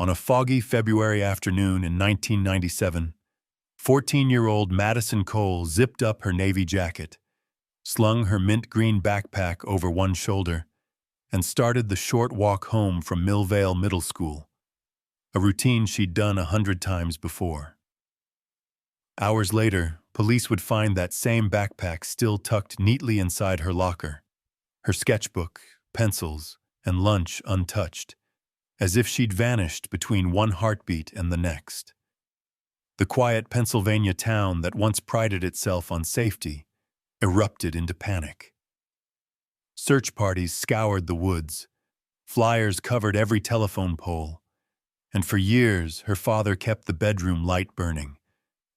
On a foggy February afternoon in 1997, 14-year-old Madison Cole zipped up her navy jacket, slung her mint-green backpack over one shoulder, and started the short walk home from Millvale Middle School, a routine she'd done 100 times before. Hours later, police would find that same backpack still tucked neatly inside her locker, her sketchbook, pencils, and lunch untouched, as if she'd vanished between one heartbeat and the next. The quiet Pennsylvania town that once prided itself on safety erupted into panic. Search parties scoured the woods, flyers covered every telephone pole, and for years her father kept the bedroom light burning,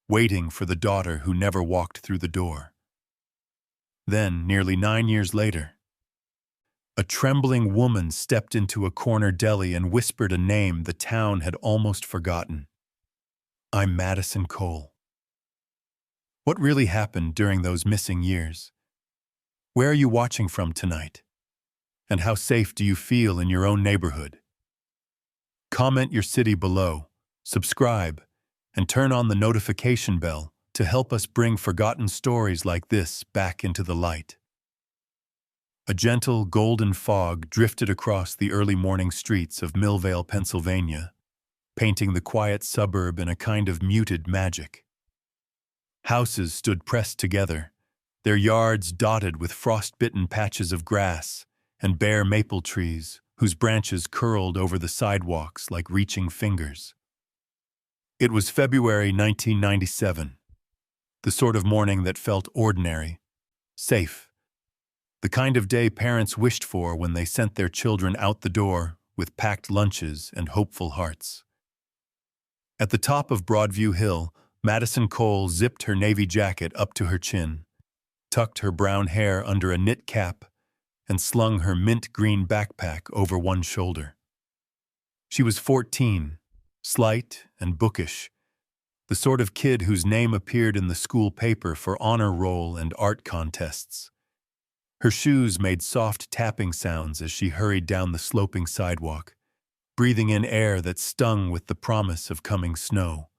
waiting for the daughter who never walked through the door. Then, nearly 9 years later, a trembling woman stepped into a corner deli and whispered a name the town had almost forgotten. "I'm Madison Cole." What really happened during those missing years? Where are you watching from tonight? And how safe do you feel in your own neighborhood? Comment your city below, subscribe, and turn on the notification bell to help us bring forgotten stories like this back into the light. A gentle golden fog drifted across the early morning streets of Millvale, Pennsylvania, painting the quiet suburb in a kind of muted magic. Houses stood pressed together, their yards dotted with frost-bitten patches of grass and bare maple trees whose branches curled over the sidewalks like reaching fingers. It was February 1997, the sort of morning that felt ordinary, safe, the kind of day parents wished for when they sent their children out the door with packed lunches and hopeful hearts. At the top of Broadview Hill, Madison Cole zipped her navy jacket up to her chin, tucked her brown hair under a knit cap, and slung her mint-green backpack over one shoulder. She was 14, slight and bookish, the sort of kid whose name appeared in the school paper for honor roll and art contests. Her shoes made soft tapping sounds as she hurried down the sloping sidewalk, breathing in air that stung with the promise of coming snow.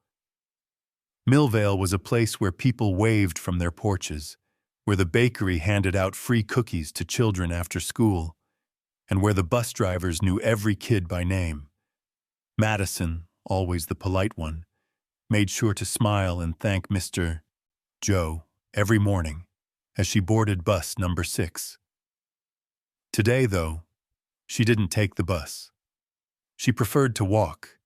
Millvale was a place where people waved from their porches, where the bakery handed out free cookies to children after school, and where the bus drivers knew every kid by name. Madison, always the polite one, made sure to smile and thank Mr. Joe every morning as she boarded bus number 6. Today, though, she didn't take the bus. She preferred to walk,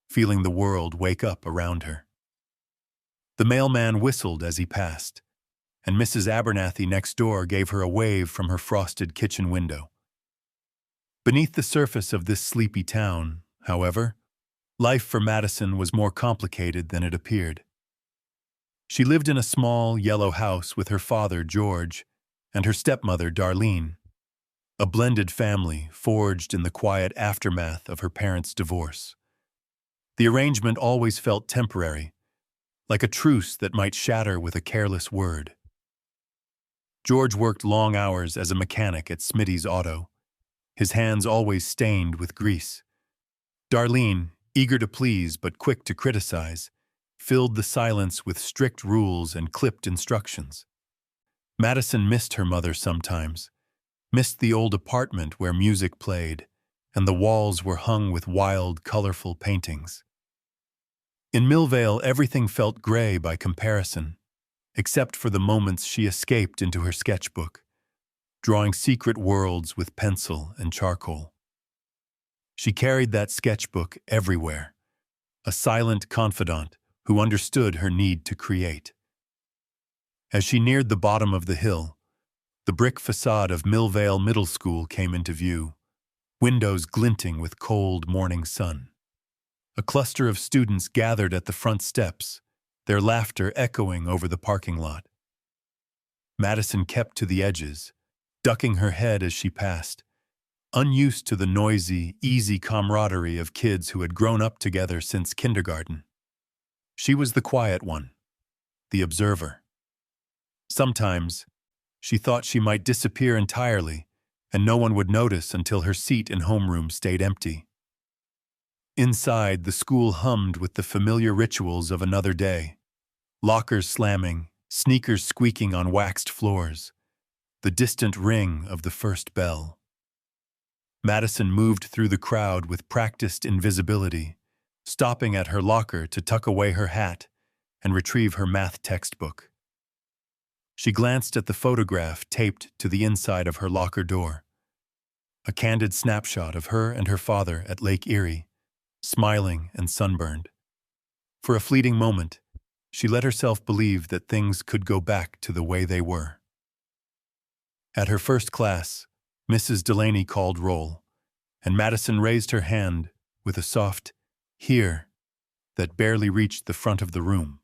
feeling the world wake up around her. The mailman whistled as he passed, and Mrs. Abernathy next door gave her a wave from her frosted kitchen window. Beneath the surface of this sleepy town, however, life for Madison was more complicated than it appeared. She lived in a small, yellow house with her father, George, and her stepmother, Darlene, a blended family forged in the quiet aftermath of her parents' divorce. The arrangement always felt temporary, like a truce that might shatter with a careless word. George worked long hours as a mechanic at Smitty's Auto, his hands always stained with grease. Darlene, eager to please but quick to criticize, filled the silence with strict rules and clipped instructions. Madison missed her mother sometimes, missed the old apartment where music played, and the walls were hung with wild, colorful paintings. In Millvale, everything felt gray by comparison, except for the moments she escaped into her sketchbook, drawing secret worlds with pencil and charcoal. She carried that sketchbook everywhere, a silent confidant who understood her need to create. As she neared the bottom of the hill, the brick facade of Millvale Middle School came into view, windows glinting with cold morning sun. A cluster of students gathered at the front steps, their laughter echoing over the parking lot. Madison kept to the edges, ducking her head as she passed, unused to the noisy, easy camaraderie of kids who had grown up together since kindergarten. She was the quiet one, the observer. Sometimes, she thought she might disappear entirely, and no one would notice until her seat in homeroom stayed empty. Inside, the school hummed with the familiar rituals of another day. Lockers slamming, sneakers squeaking on waxed floors, the distant ring of the first bell. Madison moved through the crowd with practiced invisibility, stopping at her locker to tuck away her hat and retrieve her math textbook. She glanced at the photograph taped to the inside of her locker door. A candid snapshot of her and her father at Lake Erie, smiling and sunburned. For a fleeting moment, she let herself believe that things could go back to the way they were. At her first class, Mrs. Delaney called roll, and Madison raised her hand with a soft "here" that barely reached the front of the room.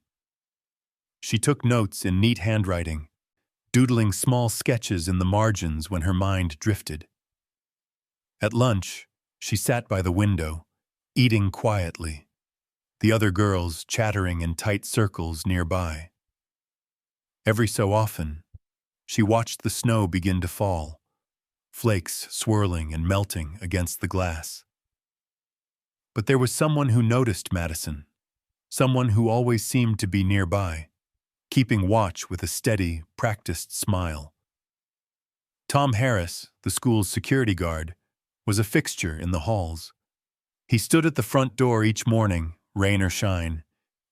She took notes in neat handwriting, doodling small sketches in the margins when her mind drifted. At lunch, she sat by the window, eating quietly, the other girls chattering in tight circles nearby. Every so often, she watched the snow begin to fall, flakes swirling and melting against the glass. But there was someone who noticed Madison, someone who always seemed to be nearby, keeping watch with a steady, practiced smile. Tom Harris, the school's security guard, was a fixture in the halls. He stood at the front door each morning, rain or shine,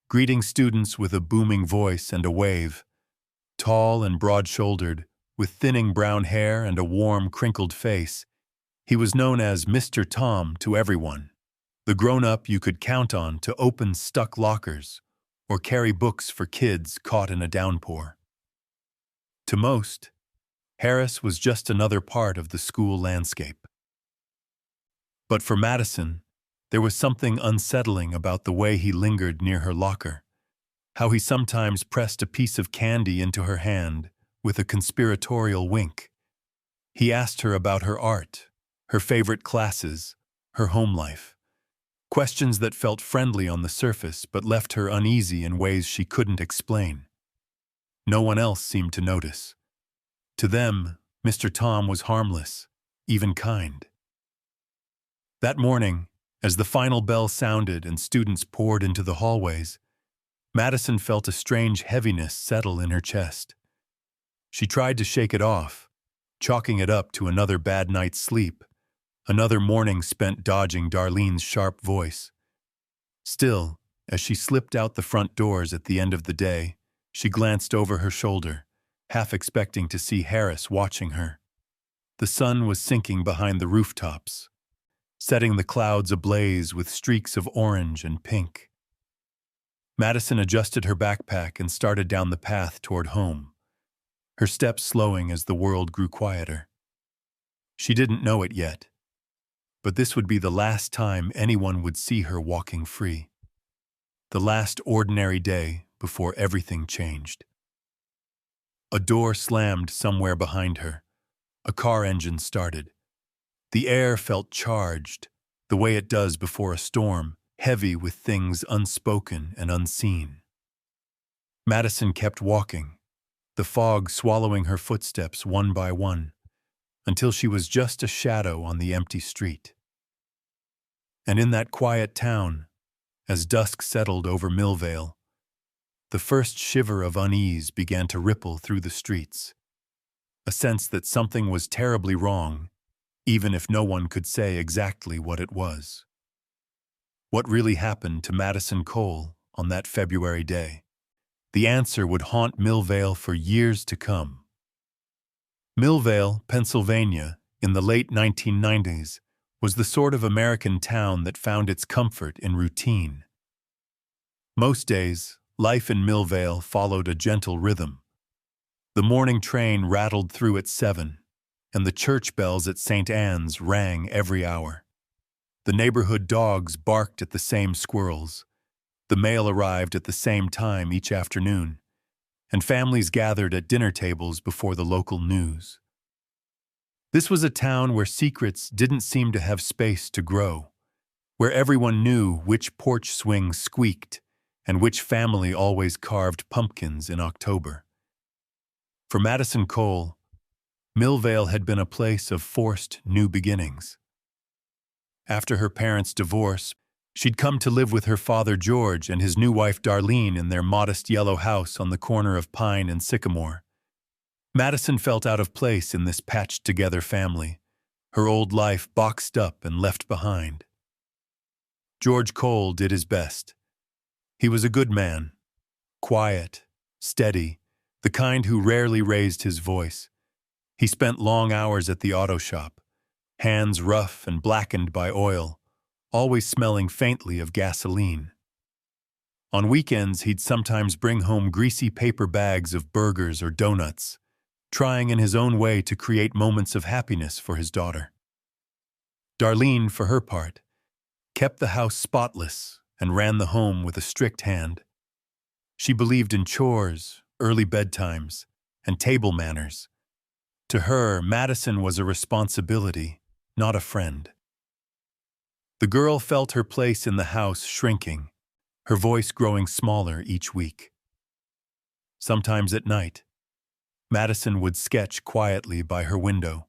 greeting students with a booming voice and a wave. Tall and broad-shouldered, with thinning brown hair and a warm, crinkled face, he was known as Mr. Tom to everyone, the grown-up you could count on to open stuck lockers or carry books for kids caught in a downpour. To most, Harris was just another part of the school landscape. But for Madison, there was something unsettling about the way he lingered near her locker, how he sometimes pressed a piece of candy into her hand with a conspiratorial wink. He asked her about her art, her favorite classes, her home life. Questions that felt friendly on the surface but left her uneasy in ways she couldn't explain. No one else seemed to notice. To them, Mr. Tom was harmless, even kind. That morning, as the final bell sounded and students poured into the hallways, Madison felt a strange heaviness settle in her chest. She tried to shake it off, chalking it up to another bad night's sleep, another morning spent dodging Darlene's sharp voice. Still, as she slipped out the front doors at the end of the day, she glanced over her shoulder, half expecting to see Harris watching her. The sun was sinking behind the rooftops, setting the clouds ablaze with streaks of orange and pink. Madison adjusted her backpack and started down the path toward home, her steps slowing as the world grew quieter. She didn't know it yet, but this would be the last time anyone would see her walking free. The last ordinary day before everything changed. A door slammed somewhere behind her. A car engine started. The air felt charged, the way it does before a storm, heavy with things unspoken and unseen. Madison kept walking, the fog swallowing her footsteps one by one, until she was just a shadow on the empty street. And in that quiet town, as dusk settled over Millvale, the first shiver of unease began to ripple through the streets, a sense that something was terribly wrong, even if no one could say exactly what it was. What really happened to Madison Cole on that February day? The answer would haunt Millvale for years to come. Millvale, Pennsylvania, in the late 1990s, was the sort of American town that found its comfort in routine. Most days, life in Millvale followed a gentle rhythm. The morning train rattled through at 7, and the church bells at St. Anne's rang every hour. The neighborhood dogs barked at the same squirrels. The mail arrived at the same time each afternoon, and families gathered at dinner tables before the local news. This was a town where secrets didn't seem to have space to grow, where everyone knew which porch swing squeaked and which family always carved pumpkins in October. For Madison Cole, Millvale had been a place of forced new beginnings. After her parents' divorce, She'd come to live with her father George and his new wife Darlene in their modest yellow house on the corner of Pine and Sycamore. Madison felt out of place in this patched-together family, her old life boxed up and left behind. George Cole did his best. He was a good man, quiet, steady, the kind who rarely raised his voice. He spent long hours at the auto shop, hands rough and blackened by oil, always smelling faintly of gasoline. On weekends, he'd sometimes bring home greasy paper bags of burgers or donuts, trying in his own way to create moments of happiness for his daughter. Darlene, for her part, kept the house spotless and ran the home with a strict hand. She believed in chores, early bedtimes, and table manners. To her, Madison was a responsibility, not a friend. The girl felt her place in the house shrinking, her voice growing smaller each week. Sometimes at night, Madison would sketch quietly by her window,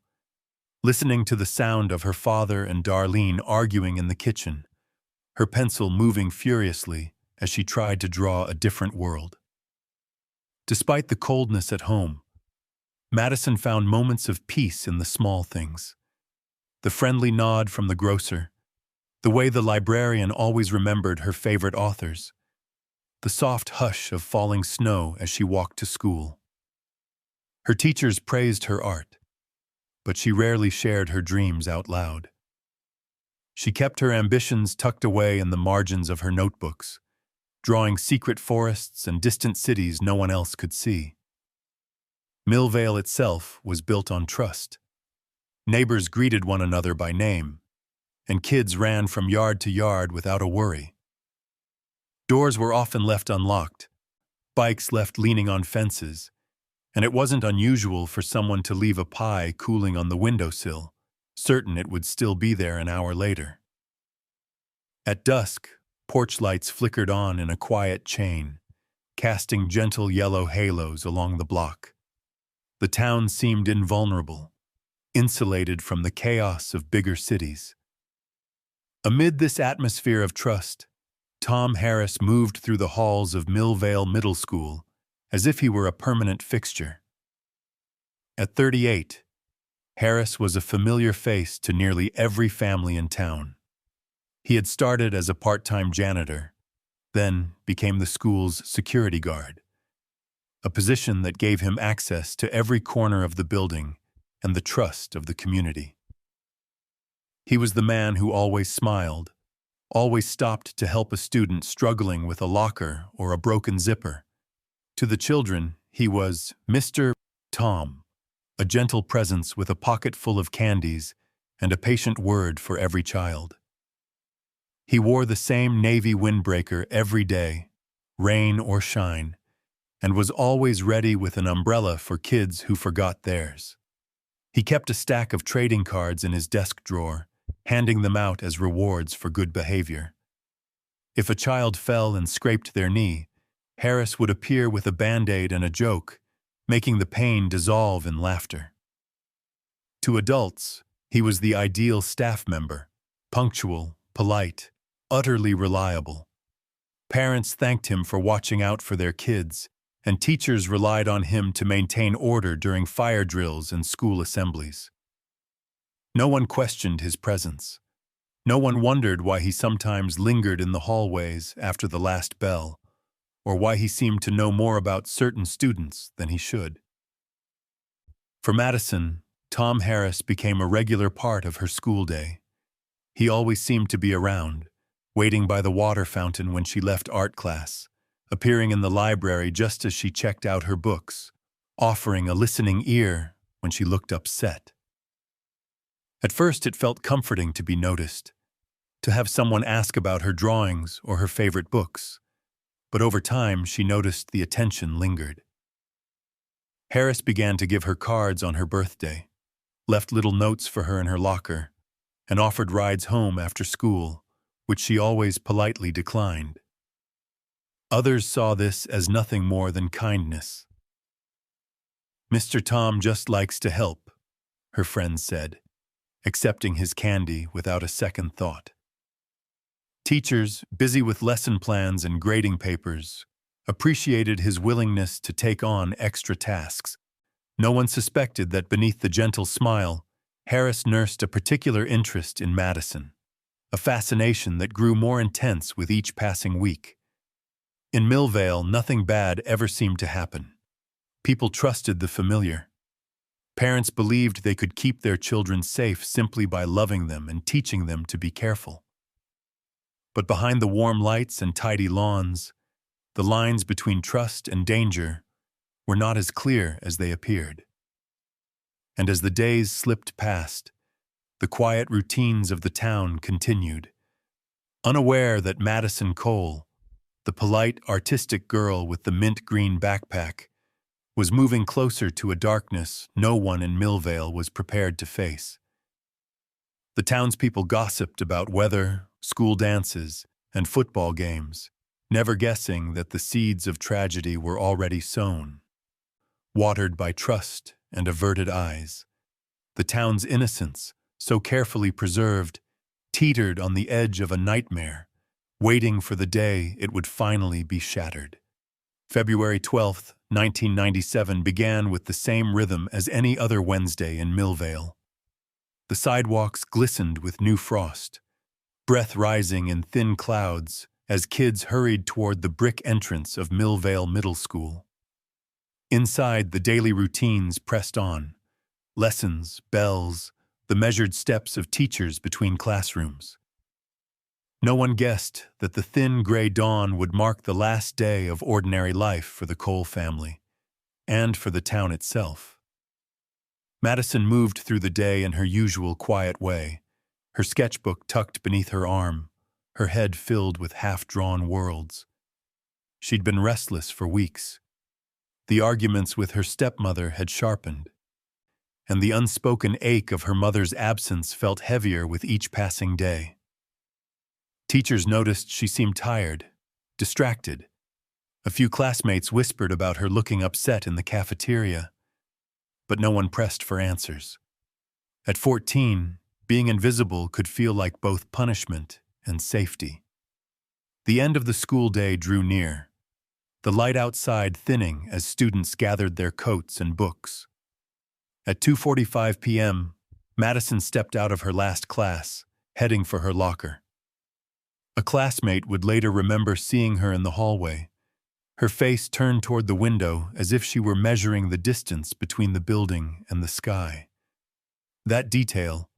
listening to the sound of her father and Darlene arguing in the kitchen, her pencil moving furiously as she tried to draw a different world. Despite the coldness at home, Madison found moments of peace in the small things. The friendly nod from the grocer, the way the librarian always remembered her favorite authors, the soft hush of falling snow as she walked to school. Her teachers praised her art, but she rarely shared her dreams out loud. She kept her ambitions tucked away in the margins of her notebooks, drawing secret forests and distant cities no one else could see. Millvale itself was built on trust. Neighbors greeted one another by name, and kids ran from yard to yard without a worry. Doors were often left unlocked, bikes left leaning on fences, and it wasn't unusual for someone to leave a pie cooling on the windowsill, certain it would still be there an hour later. At dusk, porch lights flickered on in a quiet chain, casting gentle yellow halos along the block. The town seemed invulnerable, insulated from the chaos of bigger cities. Amid this atmosphere of trust, Tom Harris moved through the halls of Millvale Middle School as if he were a permanent fixture. At 38, Harris was a familiar face to nearly every family in town. He had started as a part-time janitor, then became the school's security guard, a position that gave him access to every corner of the building and the trust of the community. He was the man who always smiled, always stopped to help a student struggling with a locker or a broken zipper. To the children, he was Mr. Tom, a gentle presence with a pocket full of candies and a patient word for every child. He wore the same navy windbreaker every day, rain or shine, and was always ready with an umbrella for kids who forgot theirs. He kept a stack of trading cards in his desk drawer, handing them out as rewards for good behavior. If a child fell and scraped their knee, Harris would appear with a Band-Aid and a joke, making the pain dissolve in laughter. To adults, he was the ideal staff member, punctual, polite, utterly reliable. Parents thanked him for watching out for their kids, and teachers relied on him to maintain order during fire drills and school assemblies. No one questioned his presence. No one wondered why he sometimes lingered in the hallways after the last bell, or why he seemed to know more about certain students than he should. For Madison, Tom Harris became a regular part of her school day. He always seemed to be around, waiting by the water fountain when she left art class, appearing in the library just as she checked out her books, offering a listening ear when she looked upset. At first, it felt comforting to be noticed, to have someone ask about her drawings or her favorite books, but over time she noticed the attention lingered. Harris began to give her cards on her birthday, left little notes for her in her locker, and offered rides home after school, which she always politely declined. Others saw this as nothing more than kindness. "Mr. Tom just likes to help," her friends said, accepting his candy without a second thought. Teachers, busy with lesson plans and grading papers, appreciated his willingness to take on extra tasks. No one suspected that beneath the gentle smile, Harris nursed a particular interest in Madison, a fascination that grew more intense with each passing week. In Millvale, nothing bad ever seemed to happen. People trusted the familiar. Parents believed they could keep their children safe simply by loving them and teaching them to be careful. But behind the warm lights and tidy lawns, the lines between trust and danger were not as clear as they appeared. And as the days slipped past, the quiet routines of the town continued. Unaware that Madison Cole, the polite, artistic girl with the mint green backpack, was moving closer to a darkness no one in Millvale was prepared to face. The townspeople gossiped about weather, school dances, and football games, never guessing that the seeds of tragedy were already sown. Watered by trust and averted eyes, the town's innocence, so carefully preserved, teetered on the edge of a nightmare, waiting for the day it would finally be shattered. February 12, 1997 began with the same rhythm as any other Wednesday in Millvale. The sidewalks glistened with new frost, breath rising in thin clouds as kids hurried toward the brick entrance of Millvale Middle School. Inside, the daily routines pressed on. Lessons, bells, the measured steps of teachers between classrooms. No one guessed that the thin gray dawn would mark the last day of ordinary life for the Cole family, and for the town itself. Madison moved through the day in her usual quiet way, her sketchbook tucked beneath her arm, her head filled with half-drawn worlds. She'd been restless for weeks. The arguments with her stepmother had sharpened, and the unspoken ache of her mother's absence felt heavier with each passing day. Teachers noticed she seemed tired, distracted. A few classmates whispered about her looking upset in the cafeteria, but no one pressed for answers. At 14, being invisible could feel like both punishment and safety. The end of the school day drew near, the light outside thinning as students gathered their coats and books. At 2:45 p.m., Madison stepped out of her last class, heading for her locker. A classmate would later remember seeing her in the hallway, her face turned toward the window as if she were measuring the distance between the building and the sky. That detail,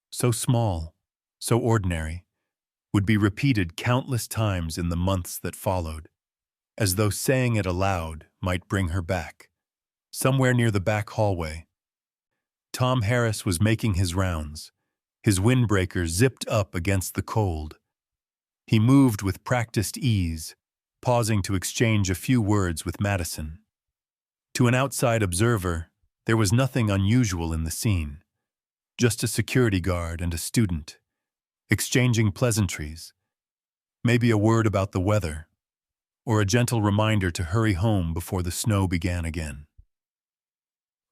so small, so ordinary, would be repeated countless times in the months that followed, as though saying it aloud might bring her back. Somewhere near the back hallway, Tom Harris was making his rounds, his windbreaker zipped up against the cold. He moved with practiced ease, pausing to exchange a few words with Madison. To an outside observer, there was nothing unusual in the scene. Just a security guard and a student, exchanging pleasantries, maybe a word about the weather, or a gentle reminder to hurry home before the snow began again.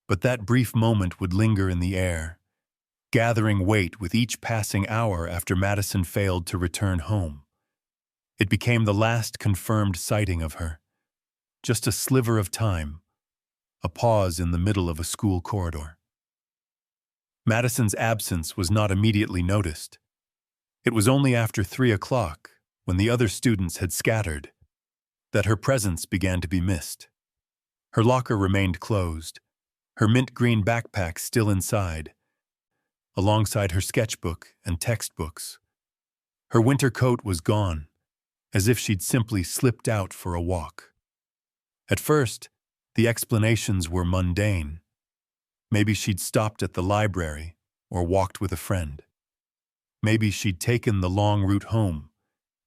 But that brief moment would linger in the air, gathering weight with each passing hour after Madison failed to return home. It became the last confirmed sighting of her, just a sliver of time, a pause in the middle of a school corridor. Madison's absence was not immediately noticed. It was only after 3 o'clock, when the other students had scattered, that her presence began to be missed. Her locker remained closed, her mint green backpack still inside, alongside her sketchbook and textbooks. Her winter coat was gone, as if she'd simply slipped out for a walk. At first, the explanations were mundane. Maybe she'd stopped at the library or walked with a friend. Maybe she'd taken the long route home,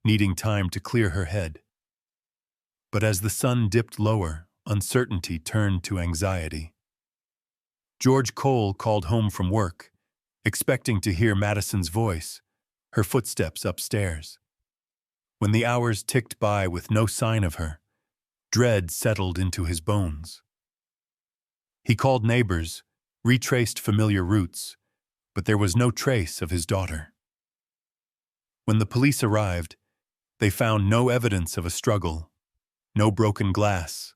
needing time to clear her head. But as the sun dipped lower, uncertainty turned to anxiety. George Cole called home from work, expecting to hear Madison's voice, her footsteps upstairs. When the hours ticked by with no sign of her, dread settled into his bones. He called neighbors, retraced familiar routes, but there was no trace of his daughter. When the police arrived, They found no evidence of a struggle, no broken glass,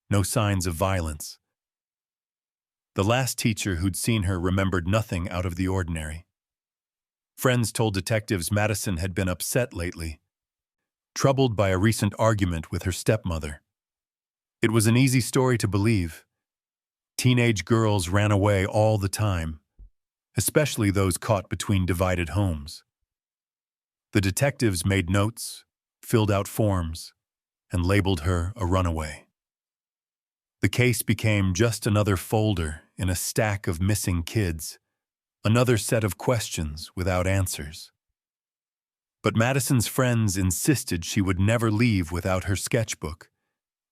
no signs of violence. The last teacher who'd seen her remembered nothing out of the ordinary. Friends told detectives Madison had been upset lately, troubled by a recent argument with her stepmother. It was an easy story to believe. Teenage girls ran away all the time, especially those caught between divided homes. The detectives made notes, filled out forms, and labeled her a runaway. The case became just another folder in a stack of missing kids, another set of questions without answers. But Madison's friends insisted she would never leave without her sketchbook,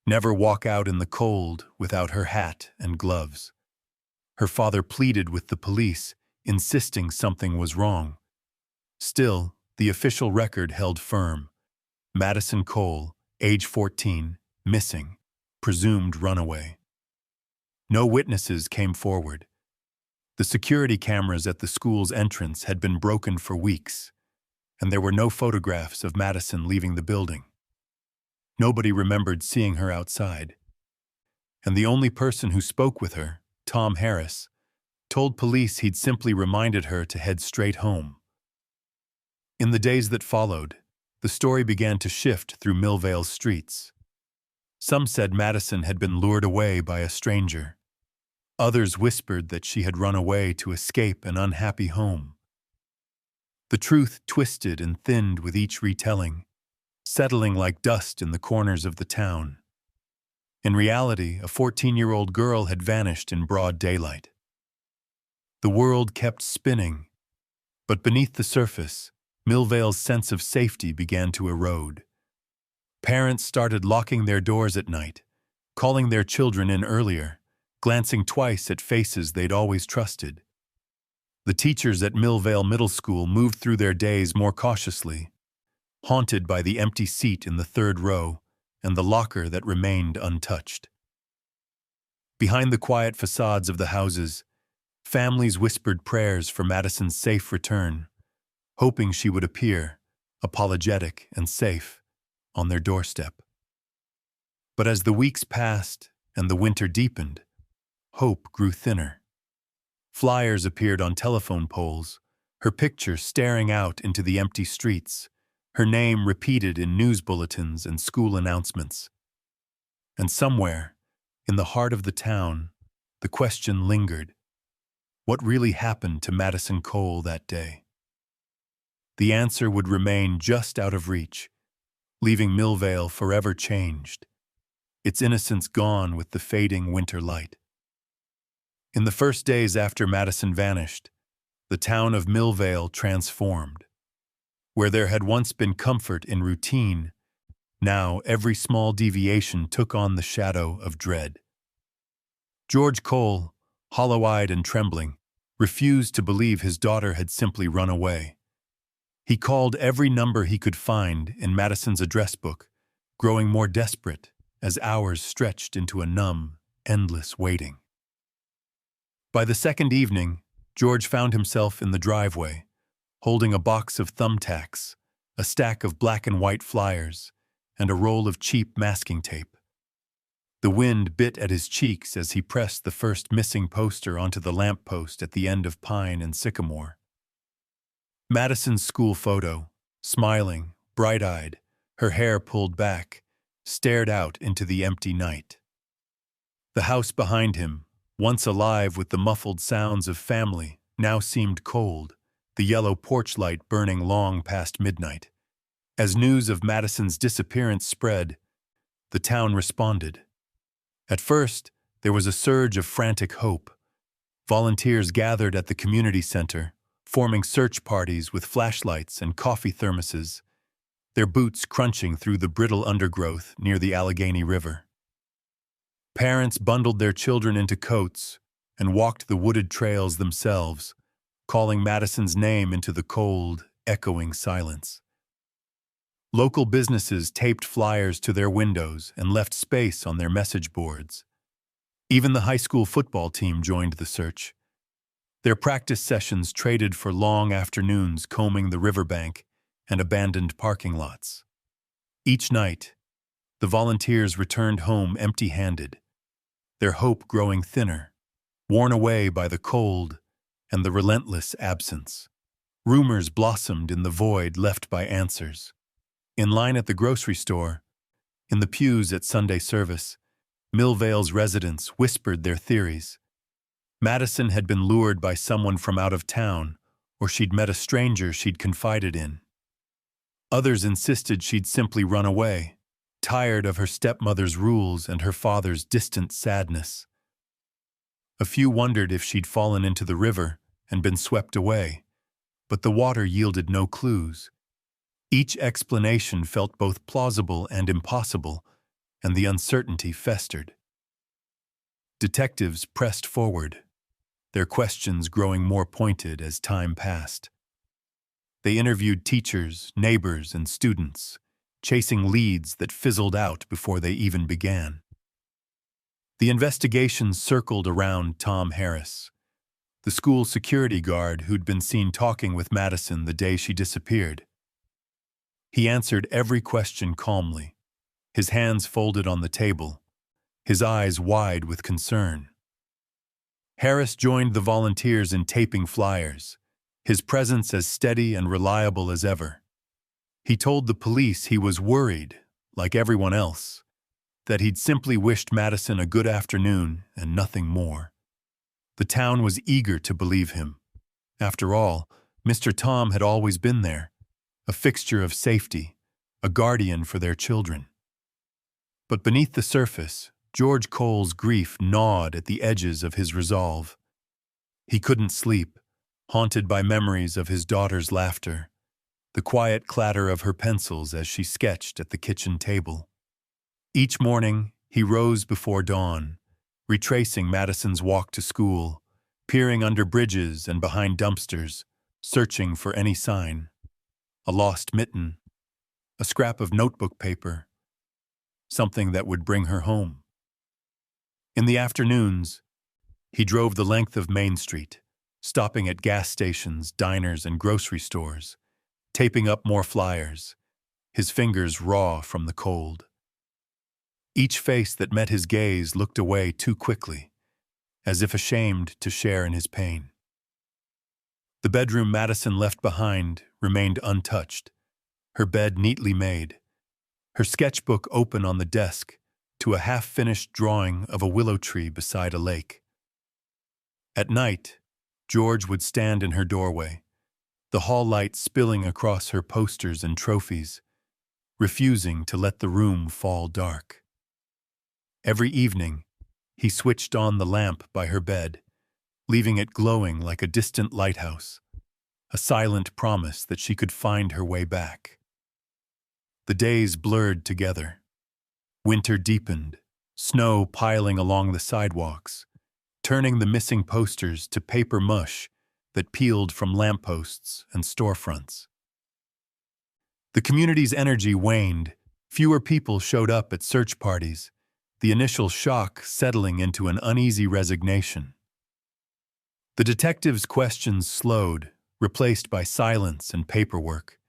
never walk out in the cold without her hat and gloves. Her father pleaded with the police, insisting something was wrong. Still, the official record held firm. Madison Cole, age 14, missing, presumed runaway. No witnesses came forward. The security cameras at the school's entrance had been broken for weeks, and there were no photographs of Madison leaving the building. Nobody remembered seeing her outside. And the only person who spoke with her, Tom Harris, told police he'd simply reminded her to head straight home. In the days that followed, the story began to shift through Millvale's streets. Some said Madison had been lured away by a stranger. Others whispered that she had run away to escape an unhappy home. The truth twisted and thinned with each retelling, settling like dust in the corners of the town. In reality, a 14-year-old girl had vanished in broad daylight. The world kept spinning, but beneath the surface, Millvale's sense of safety began to erode. Parents started locking their doors at night, calling their children in earlier, glancing twice at faces they'd always trusted. The teachers at Millvale Middle School moved through their days more cautiously, haunted by the empty seat in the third row and the locker that remained untouched. Behind the quiet facades of the houses, families whispered prayers for Madison's safe return, hoping she would appear, apologetic and safe, on their doorstep. But as the weeks passed and the winter deepened, hope grew thinner. Flyers appeared on telephone poles, her picture staring out into the empty streets, her name repeated in news bulletins and school announcements. And somewhere, in the heart of the town, the question lingered: what really happened to Madison Cole that day? The answer would remain just out of reach, leaving Millvale forever changed, its innocence gone with the fading winter light. In the first days after Madison vanished, the town of Millvale transformed. Where there had once been comfort in routine, now every small deviation took on the shadow of dread. George Cole, hollow-eyed and trembling, refused to believe his daughter had simply run away. He called every number he could find in Madison's address book, growing more desperate as hours stretched into a numb, endless waiting. By the second evening, George found himself in the driveway, holding a box of thumbtacks, a stack of black and white flyers, and a roll of cheap masking tape. The wind bit at his cheeks as he pressed the first missing poster onto the lamppost at the end of Pine and Sycamore. Madison's school photo, smiling, bright-eyed, her hair pulled back, stared out into the empty night. The house behind him, once alive with the muffled sounds of family, now seemed cold, the yellow porch light burning long past midnight. As news of Madison's disappearance spread, the town responded. At first, there was a surge of frantic hope. Volunteers gathered at the community center, forming search parties with flashlights and coffee thermoses, their boots crunching through the brittle undergrowth near the Allegheny River. Parents bundled their children into coats and walked the wooded trails themselves, calling Madison's name into the cold, echoing silence. Local businesses taped flyers to their windows and left space on their message boards. Even the high school football team joined the search. Their practice sessions traded for long afternoons combing the riverbank and abandoned parking lots. Each night, the volunteers returned home empty-handed, their hope growing thinner, worn away by the cold and the relentless absence. Rumors blossomed in the void left by answers. In line at the grocery store, in the pews at Sunday service, Millvale's residents whispered their theories. Madison had been lured by someone from out of town, or she'd met a stranger she'd confided in. Others insisted she'd simply run away, tired of her stepmother's rules and her father's distant sadness. A few wondered if she'd fallen into the river and been swept away, but the water yielded no clues. Each explanation felt both plausible and impossible, and the uncertainty festered. Detectives pressed forward, their questions growing more pointed as time passed. They interviewed teachers, neighbors, and students, chasing leads that fizzled out before they even began. The investigation circled around Tom Harris, the school security guard who'd been seen talking with Madison the day she disappeared. He answered every question calmly, his hands folded on the table, his eyes wide with concern. Harris joined the volunteers in taping flyers, his presence as steady and reliable as ever. He told the police he was worried, like everyone else, that he'd simply wished Madison a good afternoon and nothing more. The town was eager to believe him. After all, Mr. Tom had always been there, a fixture of safety, a guardian for their children. But beneath the surface, George Cole's grief gnawed at the edges of his resolve. He couldn't sleep, haunted by memories of his daughter's laughter, the quiet clatter of her pencils as she sketched at the kitchen table. Each morning, he rose before dawn, retracing Madison's walk to school, peering under bridges and behind dumpsters, searching for any sign. A lost mitten, a scrap of notebook paper, something that would bring her home. In the afternoons, he drove the length of Main Street, stopping at gas stations, diners, and grocery stores, taping up more flyers, his fingers raw from the cold. Each face that met his gaze looked away too quickly, as if ashamed to share in his pain. The bedroom Madison left behind remained untouched, her bed neatly made, her sketchbook open on the desk to a half-finished drawing of a willow tree beside a lake. At night, George would stand in her doorway, the hall light spilling across her posters and trophies, refusing to let the room fall dark. Every evening, he switched on the lamp by her bed, leaving it glowing like a distant lighthouse, a silent promise that she could find her way back. The days blurred together. Winter deepened, snow piling along the sidewalks, turning the missing posters to paper mush that peeled from lampposts and storefronts. The community's energy waned, fewer people showed up at search parties, the initial shock settling into an uneasy resignation. The detectives' questions slowed, replaced by silence and paperwork.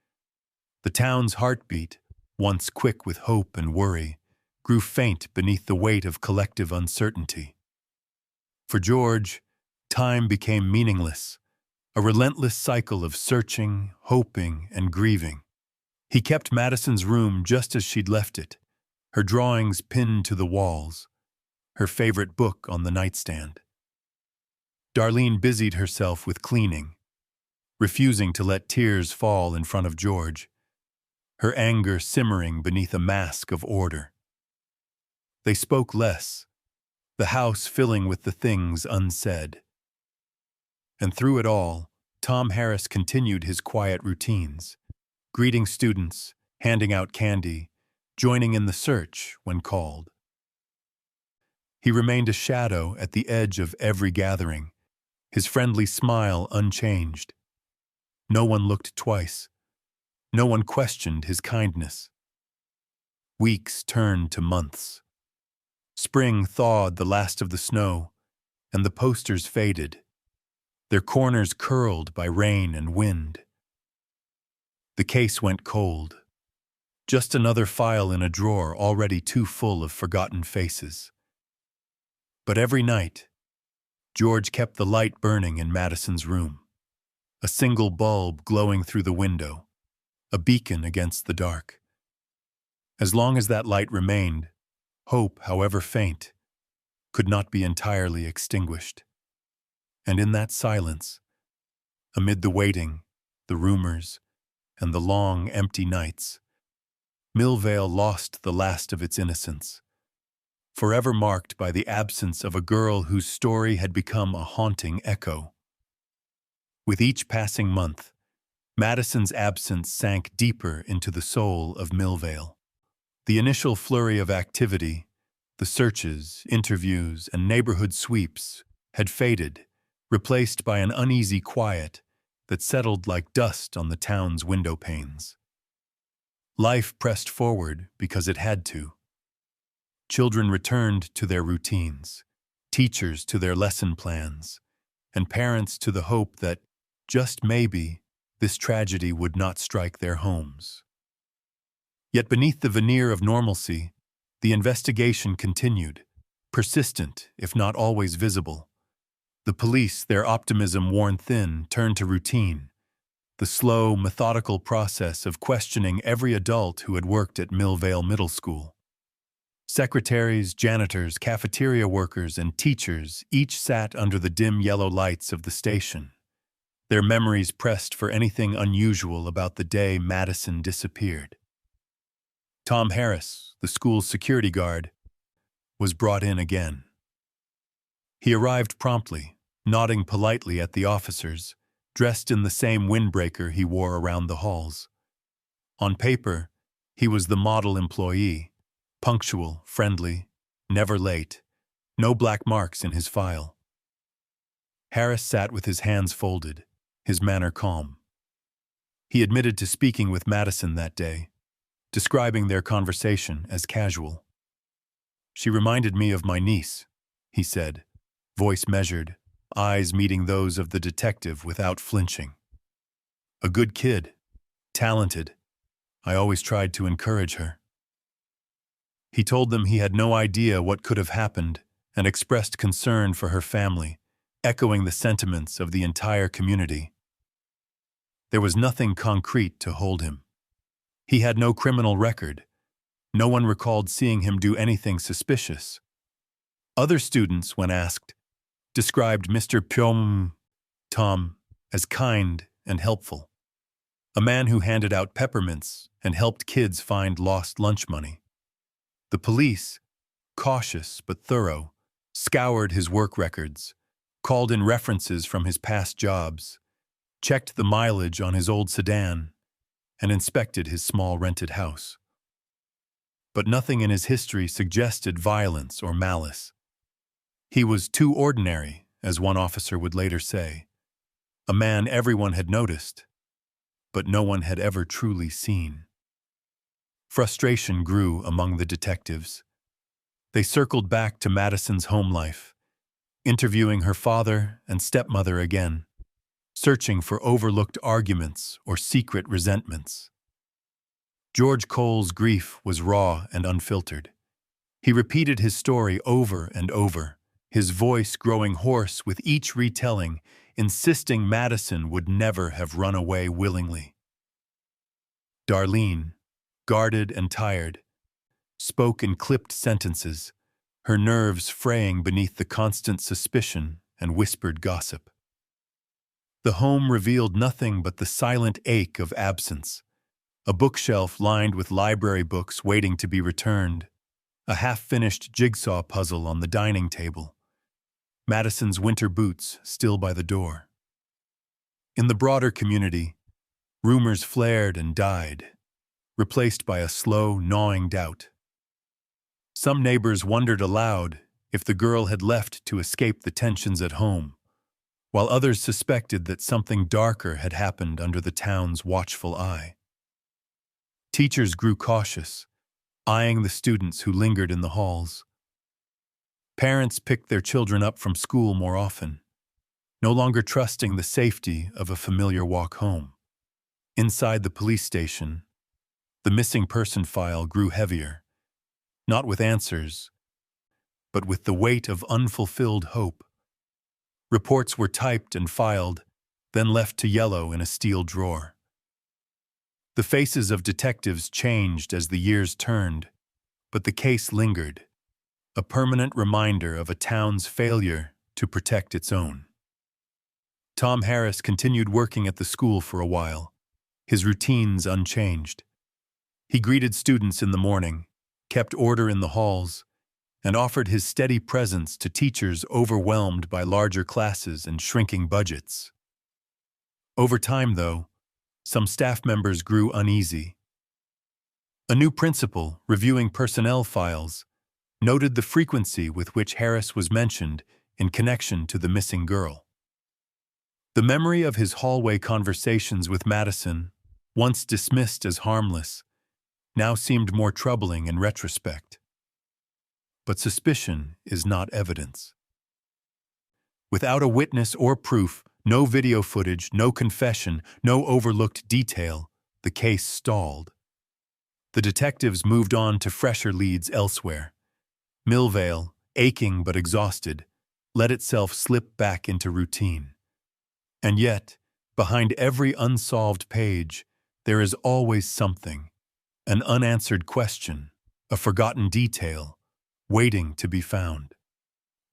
The town's heartbeat, once quick with hope and worry, grew faint beneath the weight of collective uncertainty. For George, time became meaningless, a relentless cycle of searching, hoping, and grieving. He kept Madison's room just as she'd left it, her drawings pinned to the walls, her favorite book on the nightstand. Darlene busied herself with cleaning, refusing to let tears fall in front of George, her anger simmering beneath a mask of order. They spoke less, the house filling with the things unsaid. And through it all, Tom Harris continued his quiet routines, greeting students, handing out candy, joining in the search when called. He remained a shadow at the edge of every gathering, his friendly smile unchanged. No one looked twice. No one questioned his kindness. Weeks turned to months. Spring thawed the last of the snow, and the posters faded, their corners curled by rain and wind. The case went cold. Just another file in a drawer already too full of forgotten faces. But every night, George kept the light burning in Madison's room. A single bulb glowing through the window, a beacon against the dark. As long as that light remained, hope, however faint, could not be entirely extinguished. And in that silence, amid the waiting, the rumors, and the long, empty nights, Millvale lost the last of its innocence, forever marked by the absence of a girl whose story had become a haunting echo. With each passing month, Madison's absence sank deeper into the soul of Millvale. The initial flurry of activity, the searches, interviews, and neighborhood sweeps, had faded, replaced by an uneasy quiet that settled like dust on the town's window panes. Life pressed forward because it had to. Children returned to their routines, teachers to their lesson plans, and parents to the hope that, just maybe, this tragedy would not strike their homes. Yet beneath the veneer of normalcy, the investigation continued, persistent if not always visible. The police, their optimism worn thin, turned to routine, the slow, methodical process of questioning every adult who had worked at Millvale Middle School. Secretaries, janitors, cafeteria workers, and teachers each sat under the dim yellow lights of the station, their memories pressed for anything unusual about the day Madison disappeared. Tom Harris, the school's security guard, was brought in again. He arrived promptly, nodding politely at the officers, dressed in the same windbreaker he wore around the halls. On paper, he was the model employee, punctual, friendly, never late, no black marks in his file. Harris sat with his hands folded, his manner calm. He admitted to speaking with Madison that day, describing their conversation as casual. "She reminded me of my niece," he said, voice measured, eyes meeting those of the detective without flinching. "A good kid, talented. I always tried to encourage her." He told them he had no idea what could have happened and expressed concern for her family, echoing the sentiments of the entire community. There was nothing concrete to hold him. He had no criminal record. No one recalled seeing him do anything suspicious. Other students, when asked, described Mr. Tom as kind and helpful, a man who handed out peppermints and helped kids find lost lunch money. The police, cautious but thorough, scoured his work records, called in references from his past jobs, checked the mileage on his old sedan, and inspected his small rented house. But nothing in his history suggested violence or malice. He was too ordinary, as one officer would later say, a man everyone had noticed, but no one had ever truly seen. Frustration grew among the detectives. They circled back to Madison's home life, interviewing her father and stepmother again, searching for overlooked arguments or secret resentments. George Cole's grief was raw and unfiltered. He repeated his story over and over, his voice growing hoarse with each retelling, insisting Madison would never have run away willingly. Darlene, guarded and tired, spoke in clipped sentences, her nerves fraying beneath the constant suspicion and whispered gossip. The home revealed nothing but the silent ache of absence, a bookshelf lined with library books waiting to be returned, a half-finished jigsaw puzzle on the dining table, Madison's winter boots still by the door. In the broader community, rumors flared and died, replaced by a slow, gnawing doubt. Some neighbors wondered aloud if the girl had left to escape the tensions at home, while others suspected that something darker had happened under the town's watchful eye. Teachers grew cautious, eyeing the students who lingered in the halls. Parents picked their children up from school more often, no longer trusting the safety of a familiar walk home. Inside the police station, The missing person file grew heavier, not with answers, but with the weight of unfulfilled hope. Reports were typed and filed, then left to yellow in a steel drawer. The faces of detectives changed as the years turned, but the case lingered, a permanent reminder of a town's failure to protect its own. Tom Harris continued working at the school for a while, his routines unchanged. He greeted students in the morning, kept order in the halls, and offered his steady presence to teachers overwhelmed by larger classes and shrinking budgets. Over time, though, some staff members grew uneasy. A new principal, reviewing personnel files, noted the frequency with which Harris was mentioned in connection to the missing girl. The memory of his hallway conversations with Madison, once dismissed as harmless, now seemed more troubling in retrospect. But suspicion is not evidence. Without a witness or proof, no video footage, no confession, no overlooked detail, the case stalled. The detectives moved on to fresher leads elsewhere. Millvale, aching but exhausted, let itself slip back into routine. And yet, behind every unsolved page, there is always something, an unanswered question, a forgotten detail, waiting to be found.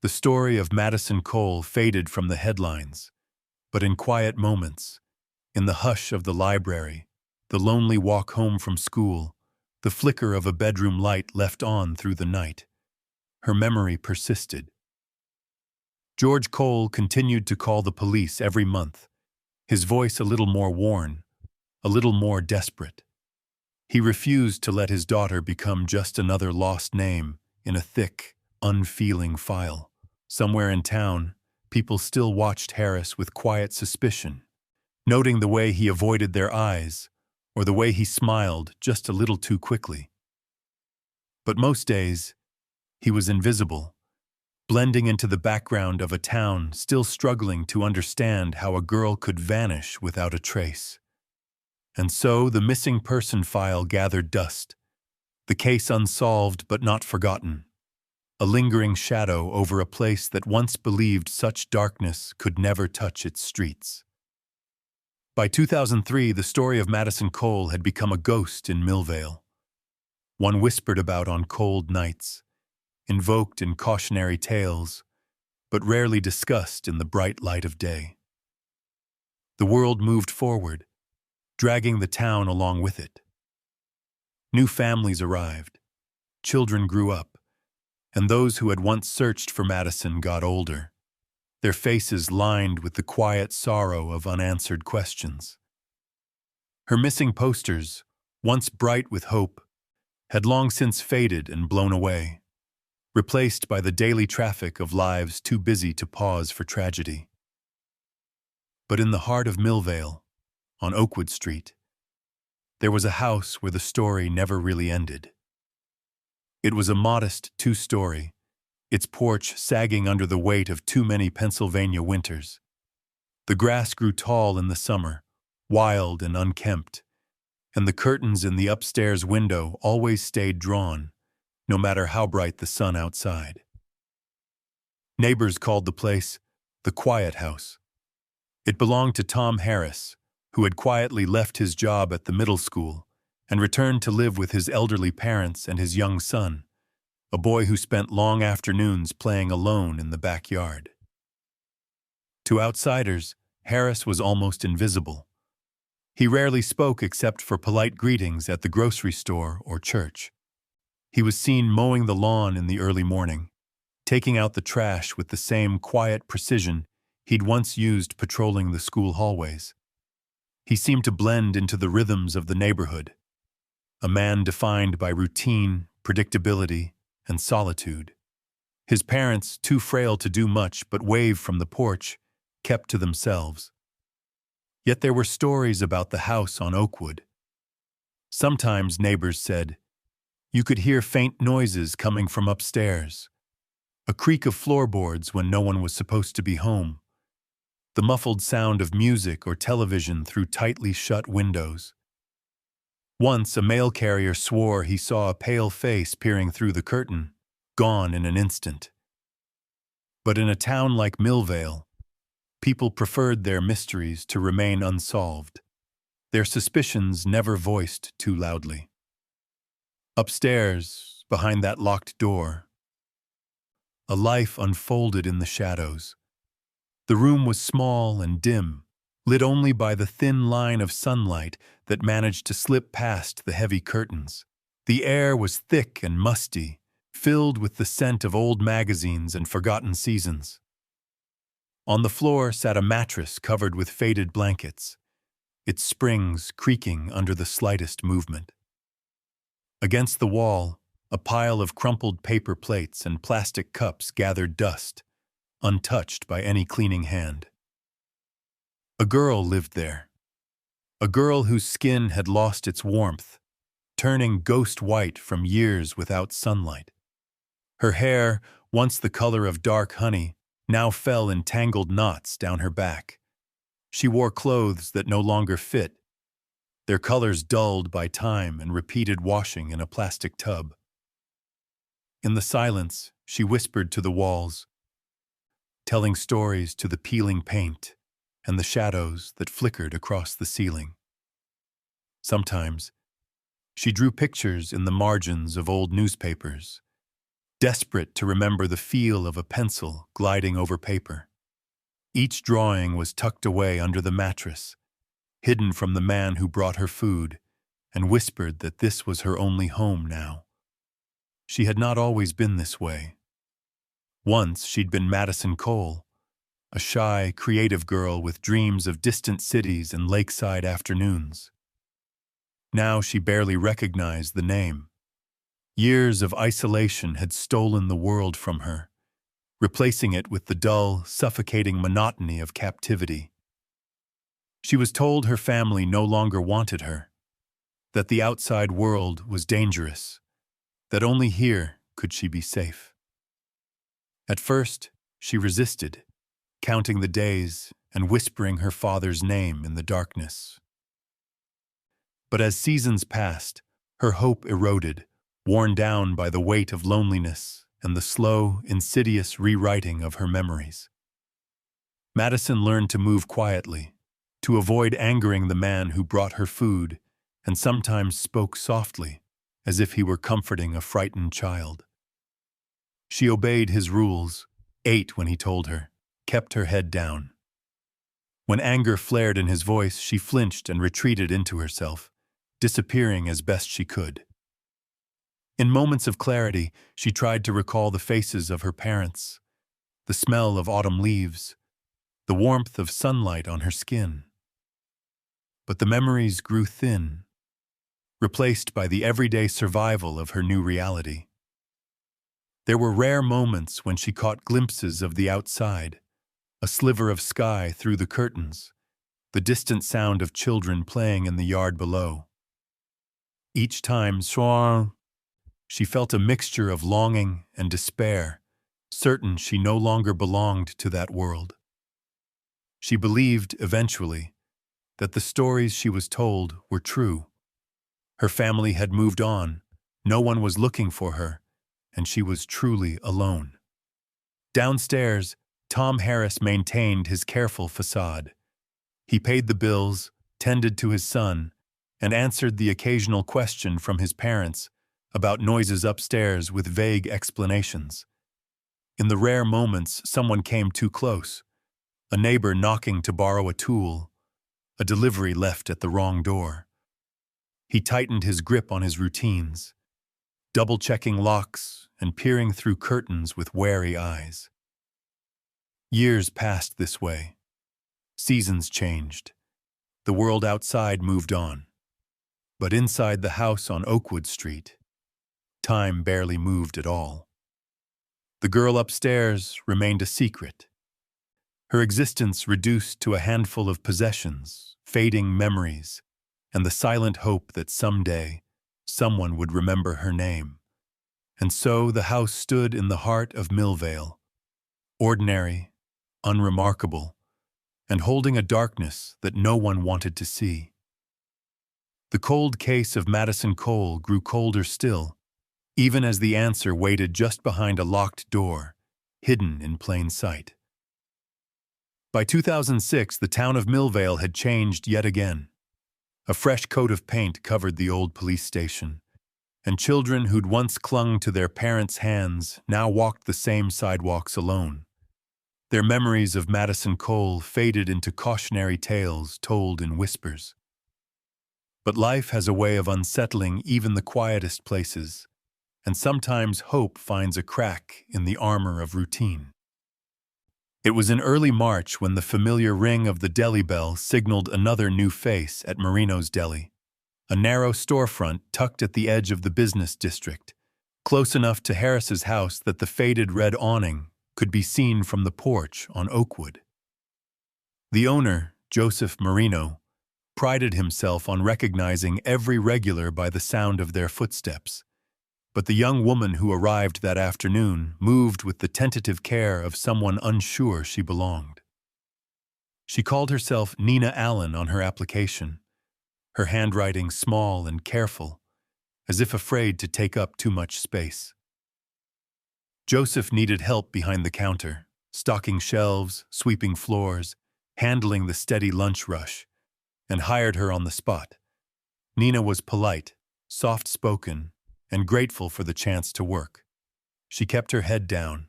The story of Madison Cole faded from the headlines, but in quiet moments, in the hush of the library, the lonely walk home from school, the flicker of a bedroom light left on through the night, her memory persisted. George Cole continued to call the police every month, his voice a little more worn, a little more desperate. He refused to let his daughter become just another lost name in a thick, unfeeling file. Somewhere in town, people still watched Harris with quiet suspicion, noting the way he avoided their eyes or the way he smiled just a little too quickly. But most days, he was invisible, blending into the background of a town still struggling to understand how a girl could vanish without a trace. And so the missing person file gathered dust, the case unsolved but not forgotten, a lingering shadow over a place that once believed such darkness could never touch its streets. By 2003, the story of Madison Cole had become a ghost in Millvale, one whispered about on cold nights, invoked in cautionary tales, but rarely discussed in the bright light of day. The world moved forward, dragging the town along with it. New families arrived, children grew up, and those who had once searched for Madison got older, their faces lined with the quiet sorrow of unanswered questions. Her missing posters, once bright with hope, had long since faded and blown away, replaced by the daily traffic of lives too busy to pause for tragedy. But in the heart of Millvale, on Oakwood Street, there was a house where the story never really ended. It was a modest two-story, its porch sagging under the weight of too many Pennsylvania winters. The grass grew tall in the summer, wild and unkempt, and the curtains in the upstairs window always stayed drawn, no matter how bright the sun outside. Neighbors called the place the Quiet House. It belonged to Tom Harris, who had quietly left his job at the middle school and returned to live with his elderly parents and his young son, a boy who spent long afternoons playing alone in the backyard. To outsiders, Harris was almost invisible. He rarely spoke except for polite greetings at the grocery store or church. He was seen mowing the lawn in the early morning, taking out the trash with the same quiet precision he'd once used patrolling the school hallways. He seemed to blend into the rhythms of the neighborhood, a man defined by routine, predictability, and solitude. His parents, too frail to do much but wave from the porch, kept to themselves. Yet there were stories about the house on Oakwood. Sometimes neighbors said, you could hear faint noises coming from upstairs, a creak of floorboards when no one was supposed to be home, the muffled sound of music or television through tightly shut windows. Once a mail carrier swore he saw a pale face peering through the curtain, gone in an instant. But in a town like Millvale, people preferred their mysteries to remain unsolved, their suspicions never voiced too loudly. Upstairs, behind that locked door, a life unfolded in the shadows. The room was small and dim, lit only by the thin line of sunlight that managed to slip past the heavy curtains. The air was thick and musty, filled with the scent of old magazines and forgotten seasons. On the floor sat a mattress covered with faded blankets, its springs creaking under the slightest movement. Against the wall, a pile of crumpled paper plates and plastic cups gathered dust, untouched by any cleaning hand. A girl lived there, a girl whose skin had lost its warmth, turning ghost white from years without sunlight. Her hair, once the color of dark honey, now fell in tangled knots down her back. She wore clothes that no longer fit, their colors dulled by time and repeated washing in a plastic tub. In the silence, she whispered to the walls, telling stories to the peeling paint and the shadows that flickered across the ceiling. Sometimes, she drew pictures in the margins of old newspapers, desperate to remember the feel of a pencil gliding over paper. Each drawing was tucked away under the mattress, hidden from the man who brought her food and whispered that this was her only home now. She had not always been this way. Once she'd been Madison Cole, a shy, creative girl with dreams of distant cities and lakeside afternoons. Now she barely recognized the name. Years of isolation had stolen the world from her, replacing it with the dull, suffocating monotony of captivity. She was told her family no longer wanted her, that the outside world was dangerous, that only here could she be safe. At first, she resisted, counting the days and whispering her father's name in the darkness. But as seasons passed, her hope eroded, worn down by the weight of loneliness and the slow, insidious rewriting of her memories. Madison learned to move quietly, to avoid angering the man who brought her food, and sometimes spoke softly, as if he were comforting a frightened child. She obeyed his rules, ate when he told her, kept her head down. When anger flared in his voice, she flinched and retreated into herself, disappearing as best she could. In moments of clarity, she tried to recall the faces of her parents, the smell of autumn leaves, the warmth of sunlight on her skin. But the memories grew thin, replaced by the everyday survival of her new reality. There were rare moments when she caught glimpses of the outside, a sliver of sky through the curtains, the distant sound of children playing in the yard below. Each time, she felt a mixture of longing and despair, certain she no longer belonged to that world. She believed, eventually, that the stories she was told were true. Her family had moved on, no one was looking for her, and she was truly alone. Downstairs, Tom Harris maintained his careful facade. He paid the bills, tended to his son, and answered the occasional question from his parents about noises upstairs with vague explanations. In the rare moments someone came too close, a neighbor knocking to borrow a tool, a delivery left at the wrong door. He tightened his grip on his routines, double-checking locks and peering through curtains with wary eyes. Years passed this way. Seasons changed. The world outside moved on. But inside the house on Oakwood Street, time barely moved at all. The girl upstairs remained a secret, her existence reduced to a handful of possessions, fading memories, and the silent hope that someday someone would remember her name. And so the house stood in the heart of Millvale, ordinary, unremarkable, and holding a darkness that no one wanted to see. The cold case of Madison Cole grew colder still, even as the answer waited just behind a locked door, hidden in plain sight. By 2006, the town of Millvale had changed yet again. A fresh coat of paint covered the old police station, and children who'd once clung to their parents' hands now walked the same sidewalks alone. Their memories of Madison Cole faded into cautionary tales told in whispers. But life has a way of unsettling even the quietest places, and sometimes hope finds a crack in the armor of routine. It was in early March when the familiar ring of the deli bell signaled another new face at Marino's Deli, a narrow storefront tucked at the edge of the business district, close enough to Harris's house that the faded red awning could be seen from the porch on Oakwood. The owner, Joseph Marino, prided himself on recognizing every regular by the sound of their footsteps. But the young woman who arrived that afternoon moved with the tentative care of someone unsure she belonged. She called herself Nina Allen on her application, her handwriting small and careful, as if afraid to take up too much space. Joseph needed help behind the counter, stocking shelves, sweeping floors, handling the steady lunch rush, and hired her on the spot. Nina was polite, soft-spoken, and grateful for the chance to work. She kept her head down,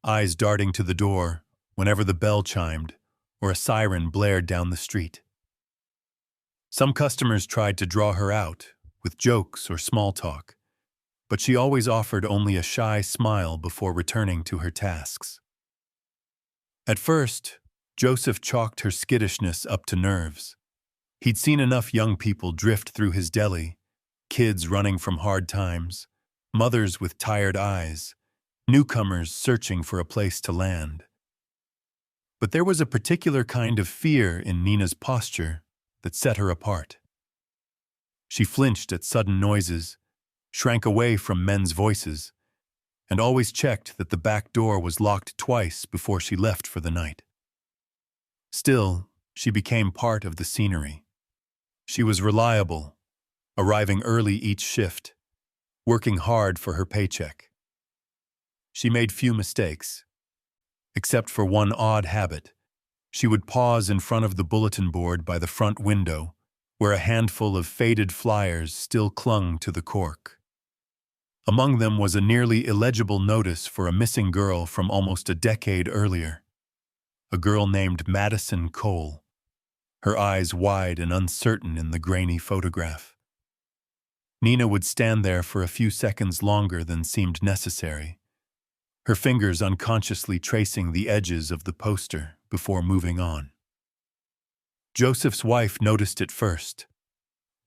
eyes darting to the door whenever the bell chimed or a siren blared down the street. Some customers tried to draw her out with jokes or small talk, but she always offered only a shy smile before returning to her tasks. At first, Joseph chalked her skittishness up to nerves. He'd seen enough young people drift through his deli, kids running from hard times, mothers with tired eyes, newcomers searching for a place to land. But there was a particular kind of fear in Nina's posture that set her apart. She flinched at sudden noises, shrank away from men's voices, and always checked that the back door was locked twice before she left for the night. Still, she became part of the scenery. She was reliable, arriving early each shift, working hard for her paycheck. She made few mistakes, except for one odd habit. She would pause in front of the bulletin board by the front window, where a handful of faded flyers still clung to the cork. Among them was a nearly illegible notice for a missing girl from almost a decade earlier. A girl named Madison Cole, her eyes wide and uncertain in the grainy photograph. Nina would stand there for a few seconds longer than seemed necessary, her fingers unconsciously tracing the edges of the poster before moving on. Joseph's wife noticed it first,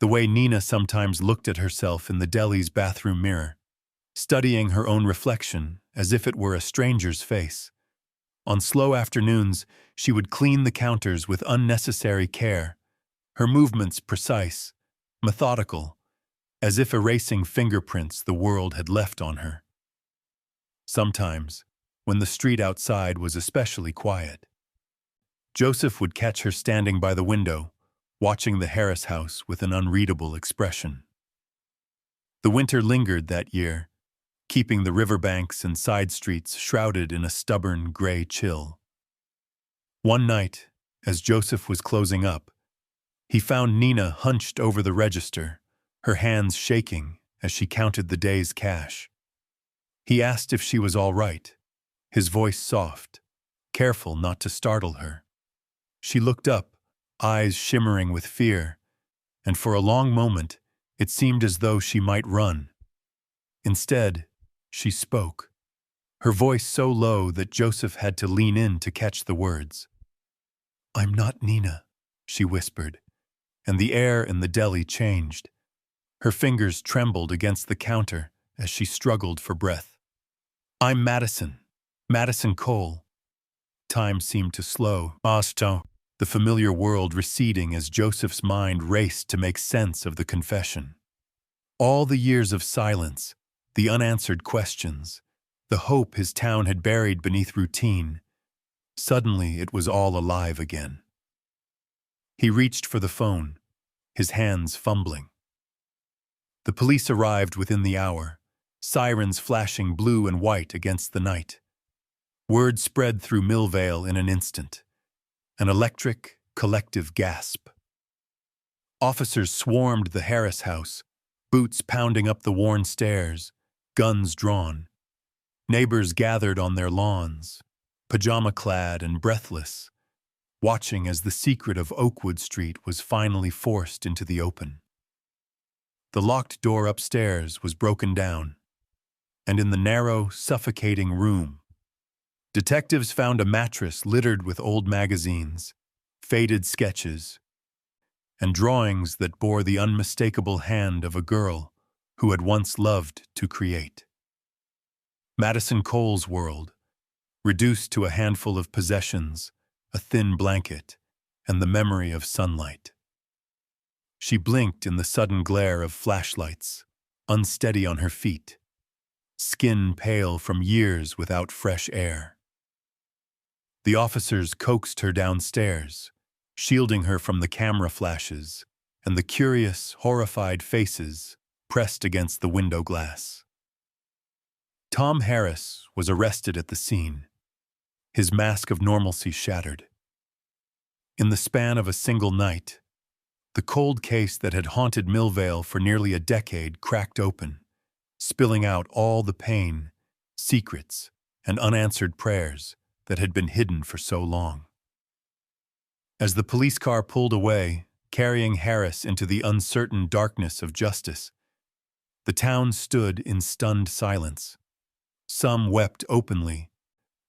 the way Nina sometimes looked at herself in the deli's bathroom mirror, studying her own reflection as if it were a stranger's face. On slow afternoons, she would clean the counters with unnecessary care, her movements precise, methodical, as if erasing fingerprints the world had left on her. Sometimes, when the street outside was especially quiet, Joseph would catch her standing by the window, watching the Harris house with an unreadable expression. The winter lingered that year, keeping the riverbanks and side streets shrouded in a stubborn gray chill. One night, as Joseph was closing up, he found Nina hunched over the register, her hands shaking as she counted the day's cash. He asked if she was all right, his voice soft, careful not to startle her. She looked up, eyes shimmering with fear, and for a long moment it seemed as though she might run. Instead, she spoke, her voice so low that Joseph had to lean in to catch the words. "I'm not Nina," she whispered, and the air in the deli changed. Her fingers trembled against the counter as she struggled for breath. "I'm Madison Cole." Time seemed to slow, the familiar world receding as Joseph's mind raced to make sense of the confession. All the years of silence, the unanswered questions, the hope his town had buried beneath routine, suddenly it was all alive again. He reached for the phone, his hands fumbling. The police arrived within the hour, sirens flashing blue and white against the night. Word spread through Millvale in an instant. An electric, collective gasp. Officers swarmed the Harris house, boots pounding up the worn stairs, guns drawn. Neighbors gathered on their lawns, pajama-clad and breathless, watching as the secret of Oakwood Street was finally forced into the open. The locked door upstairs was broken down, and in the narrow, suffocating room, detectives found a mattress littered with old magazines, faded sketches, and drawings that bore the unmistakable hand of a girl who had once loved to create. Madison Cole's world, reduced to a handful of possessions, a thin blanket, and the memory of sunlight. She blinked in the sudden glare of flashlights, unsteady on her feet, skin pale from years without fresh air. The officers coaxed her downstairs, shielding her from the camera flashes and the curious, horrified faces pressed against the window glass. Tom Harris was arrested at the scene, his mask of normalcy shattered. In the span of a single night, the cold case that had haunted Millvale for nearly a decade cracked open, spilling out all the pain, secrets, and unanswered prayers that had been hidden for so long. As the police car pulled away, carrying Harris into the uncertain darkness of justice, the town stood in stunned silence. Some wept openly,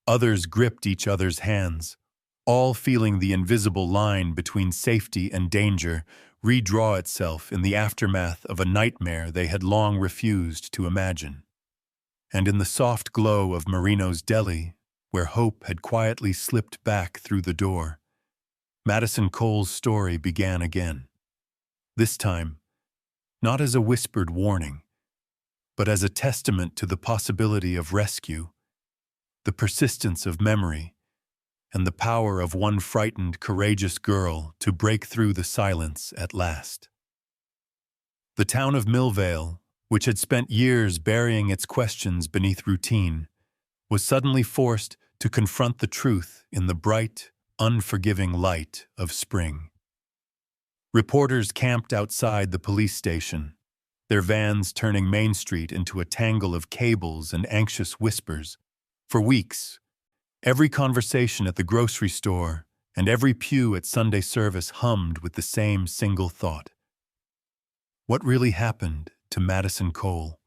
others gripped each other's hands, all feeling the invisible line between safety and danger redraw itself in the aftermath of a nightmare they had long refused to imagine. And in the soft glow of Marino's deli, where hope had quietly slipped back through the door, Madison Cole's story began again. This time, not as a whispered warning, but as a testament to the possibility of rescue, the persistence of memory, and the power of one frightened, courageous girl to break through the silence at last. The town of Millvale, which had spent years burying its questions beneath routine, was suddenly forced to confront the truth in the bright, unforgiving light of spring. Reporters camped outside the police station, their vans turning Main Street into a tangle of cables and anxious whispers. For weeks, every conversation at the grocery store and every pew at Sunday service hummed with the same single thought. What really happened to Madison Cole?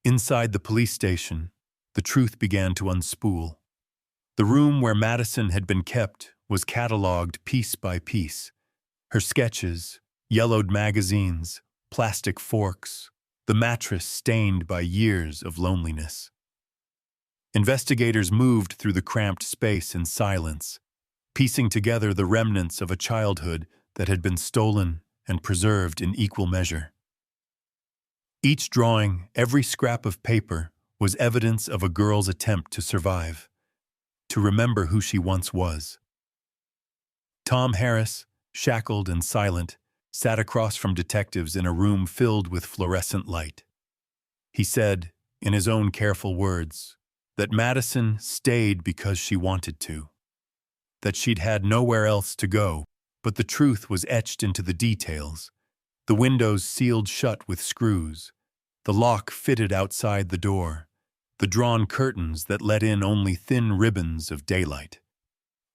Inside the police station, the truth began to unspool. The room where Madison had been kept was catalogued piece by piece. Her sketches, yellowed magazines, plastic forks, the mattress stained by years of loneliness. Investigators moved through the cramped space in silence, piecing together the remnants of a childhood that had been stolen and preserved in equal measure. Each drawing, every scrap of paper, was evidence of a girl's attempt to survive, to remember who she once was. Tom Harris, shackled and silent, sat across from detectives in a room filled with fluorescent light. He said, in his own careful words, that Madison stayed because she wanted to, that she'd had nowhere else to go, but the truth was etched into the details, the windows sealed shut with screws, the lock fitted outside the door, the drawn curtains that let in only thin ribbons of daylight.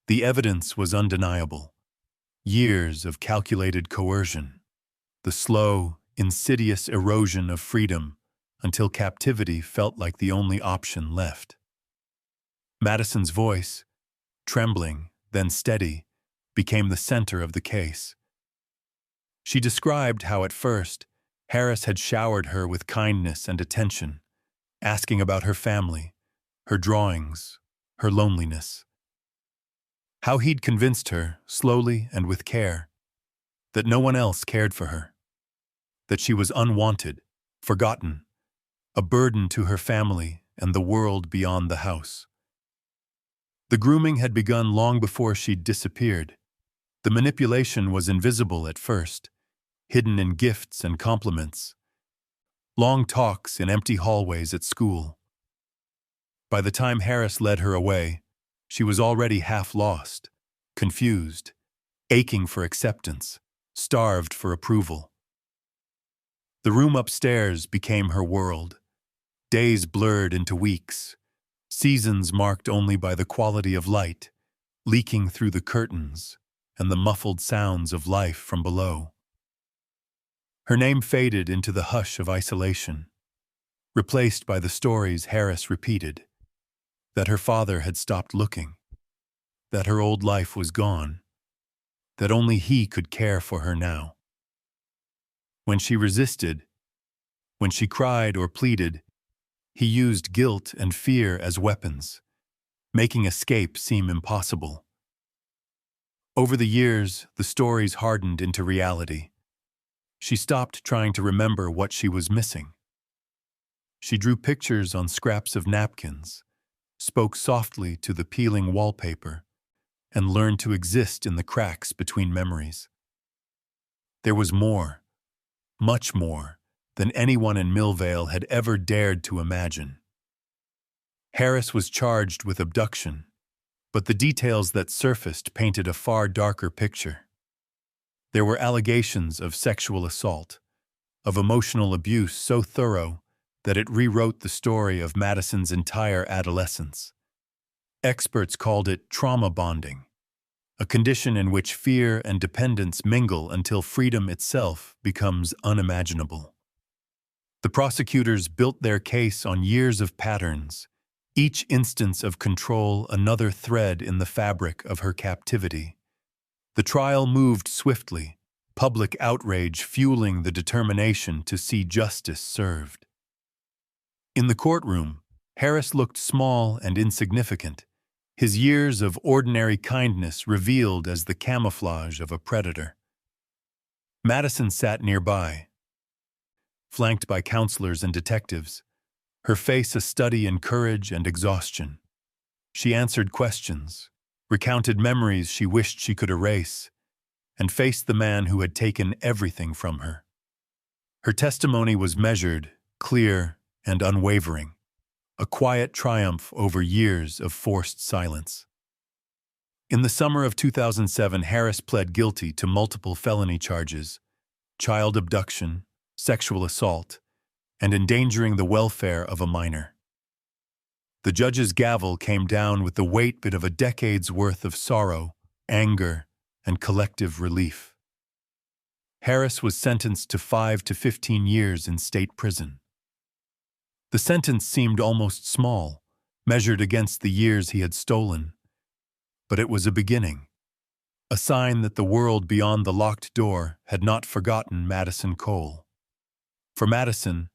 The evidence was undeniable. Years of calculated coercion, the slow, insidious erosion of freedom until captivity felt like the only option left. Madison's voice, trembling, then steady, became the center of the case. She described how at first, Harris had showered her with kindness and attention, asking about her family, her drawings, her loneliness. How he'd convinced her, slowly and with care, that no one else cared for her, that she was unwanted, forgotten, a burden to her family and the world beyond the house. The grooming had begun long before she'd disappeared. The manipulation was invisible at first, hidden in gifts and compliments, long talks in empty hallways at school. By the time Harris led her away, she was already half lost, confused, aching for acceptance, starved for approval. The room upstairs became her world. Days blurred into weeks, seasons marked only by the quality of light, leaking through the curtains, and the muffled sounds of life from below. Her name faded into the hush of isolation, replaced by the stories Harris repeated, that her father had stopped looking, that her old life was gone, that only he could care for her now. When she resisted, when she cried or pleaded, he used guilt and fear as weapons, making escape seem impossible. Over the years, the stories hardened into reality. She stopped trying to remember what she was missing. She drew pictures on scraps of napkins, spoke softly to the peeling wallpaper, and learned to exist in the cracks between memories. There was more, much more, than anyone in Millvale had ever dared to imagine. Harris was charged with abduction, but the details that surfaced painted a far darker picture. There were allegations of sexual assault, of emotional abuse so thorough that it rewrote the story of Madison's entire adolescence. Experts called it trauma bonding, a condition in which fear and dependence mingle until freedom itself becomes unimaginable. The prosecutors built their case on years of patterns, each instance of control another thread in the fabric of her captivity. The trial moved swiftly, public outrage fueling the determination to see justice served. In the courtroom, Harris looked small and insignificant, his years of ordinary kindness revealed as the camouflage of a predator. Madison sat nearby, flanked by counselors and detectives, her face a study in courage and exhaustion. She answered questions, recounted memories she wished she could erase, and faced the man who had taken everything from her. Her testimony was measured, clear, and unwavering, a quiet triumph over years of forced silence. In the summer of 2007, Harris pled guilty to multiple felony charges: child abduction, sexual assault, and endangering the welfare of a minor. The judge's gavel came down with the weight of a decade's worth of sorrow, anger, and collective relief. Harris was sentenced to 5 to 15 years in state prison. The sentence seemed almost small, measured against the years he had stolen. But it was a beginning, a sign that the world beyond the locked door had not forgotten Madison Cole. For Madison,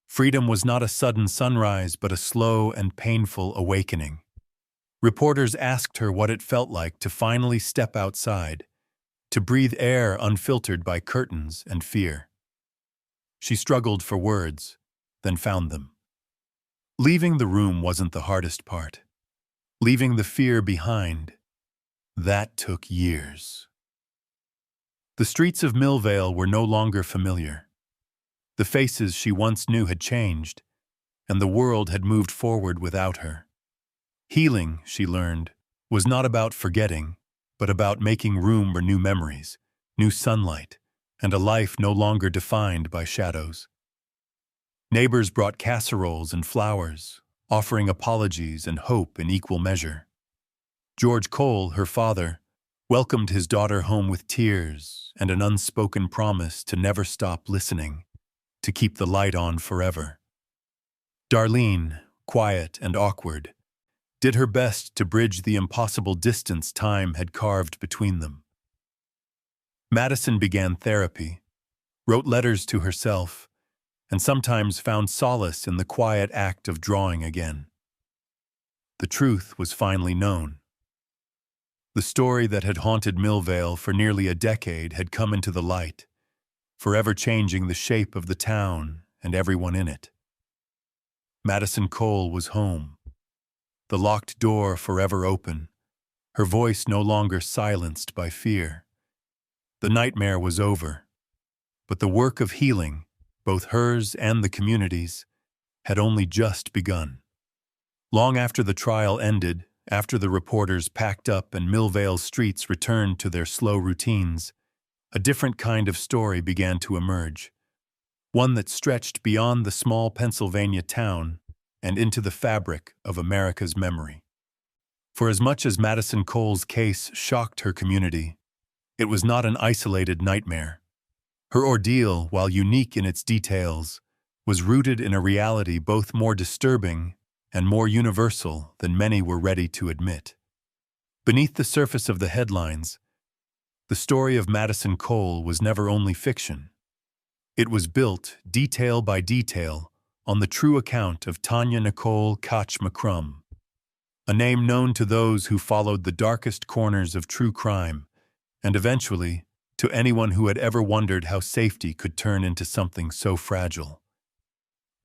freedom was not a sudden sunrise but a slow and painful awakening. Reporters asked her what it felt like to finally step outside, to breathe air unfiltered by curtains and fear. She struggled for words, then found them. Leaving the room wasn't the hardest part. Leaving the fear behind, that took years. The streets of Millvale were no longer familiar. The faces she once knew had changed, and the world had moved forward without her. Healing, she learned, was not about forgetting, but about making room for new memories, new sunlight, and a life no longer defined by shadows. Neighbors brought casseroles and flowers, offering apologies and hope in equal measure. George Cole, her father, welcomed his daughter home with tears and an unspoken promise to never stop listening, to keep the light on forever. Darlene, quiet and awkward, did her best to bridge the impossible distance time had carved between them. Madison began therapy, wrote letters to herself, and sometimes found solace in the quiet act of drawing again. The truth was finally known. The story that had haunted Millvale for nearly a decade had come into the light, forever changing the shape of the town and everyone in it. Madison Cole was home, the locked door forever open, her voice no longer silenced by fear. The nightmare was over. But the work of healing, both hers and the community's, had only just begun. Long after the trial ended, after the reporters packed up and Millvale's streets returned to their slow routines, a different kind of story began to emerge, one that stretched beyond the small Pennsylvania town and into the fabric of America's memory. For as much as Madison Cole's case shocked her community, it was not an isolated nightmare. Her ordeal, while unique in its details, was rooted in a reality both more disturbing and more universal than many were ready to admit. Beneath the surface of the headlines, the story of Madison Cole was never only fiction. It was built, detail by detail, on the true account of Tanya Nicole Koch McCrum, a name known to those who followed the darkest corners of true crime, and eventually to anyone who had ever wondered how safety could turn into something so fragile.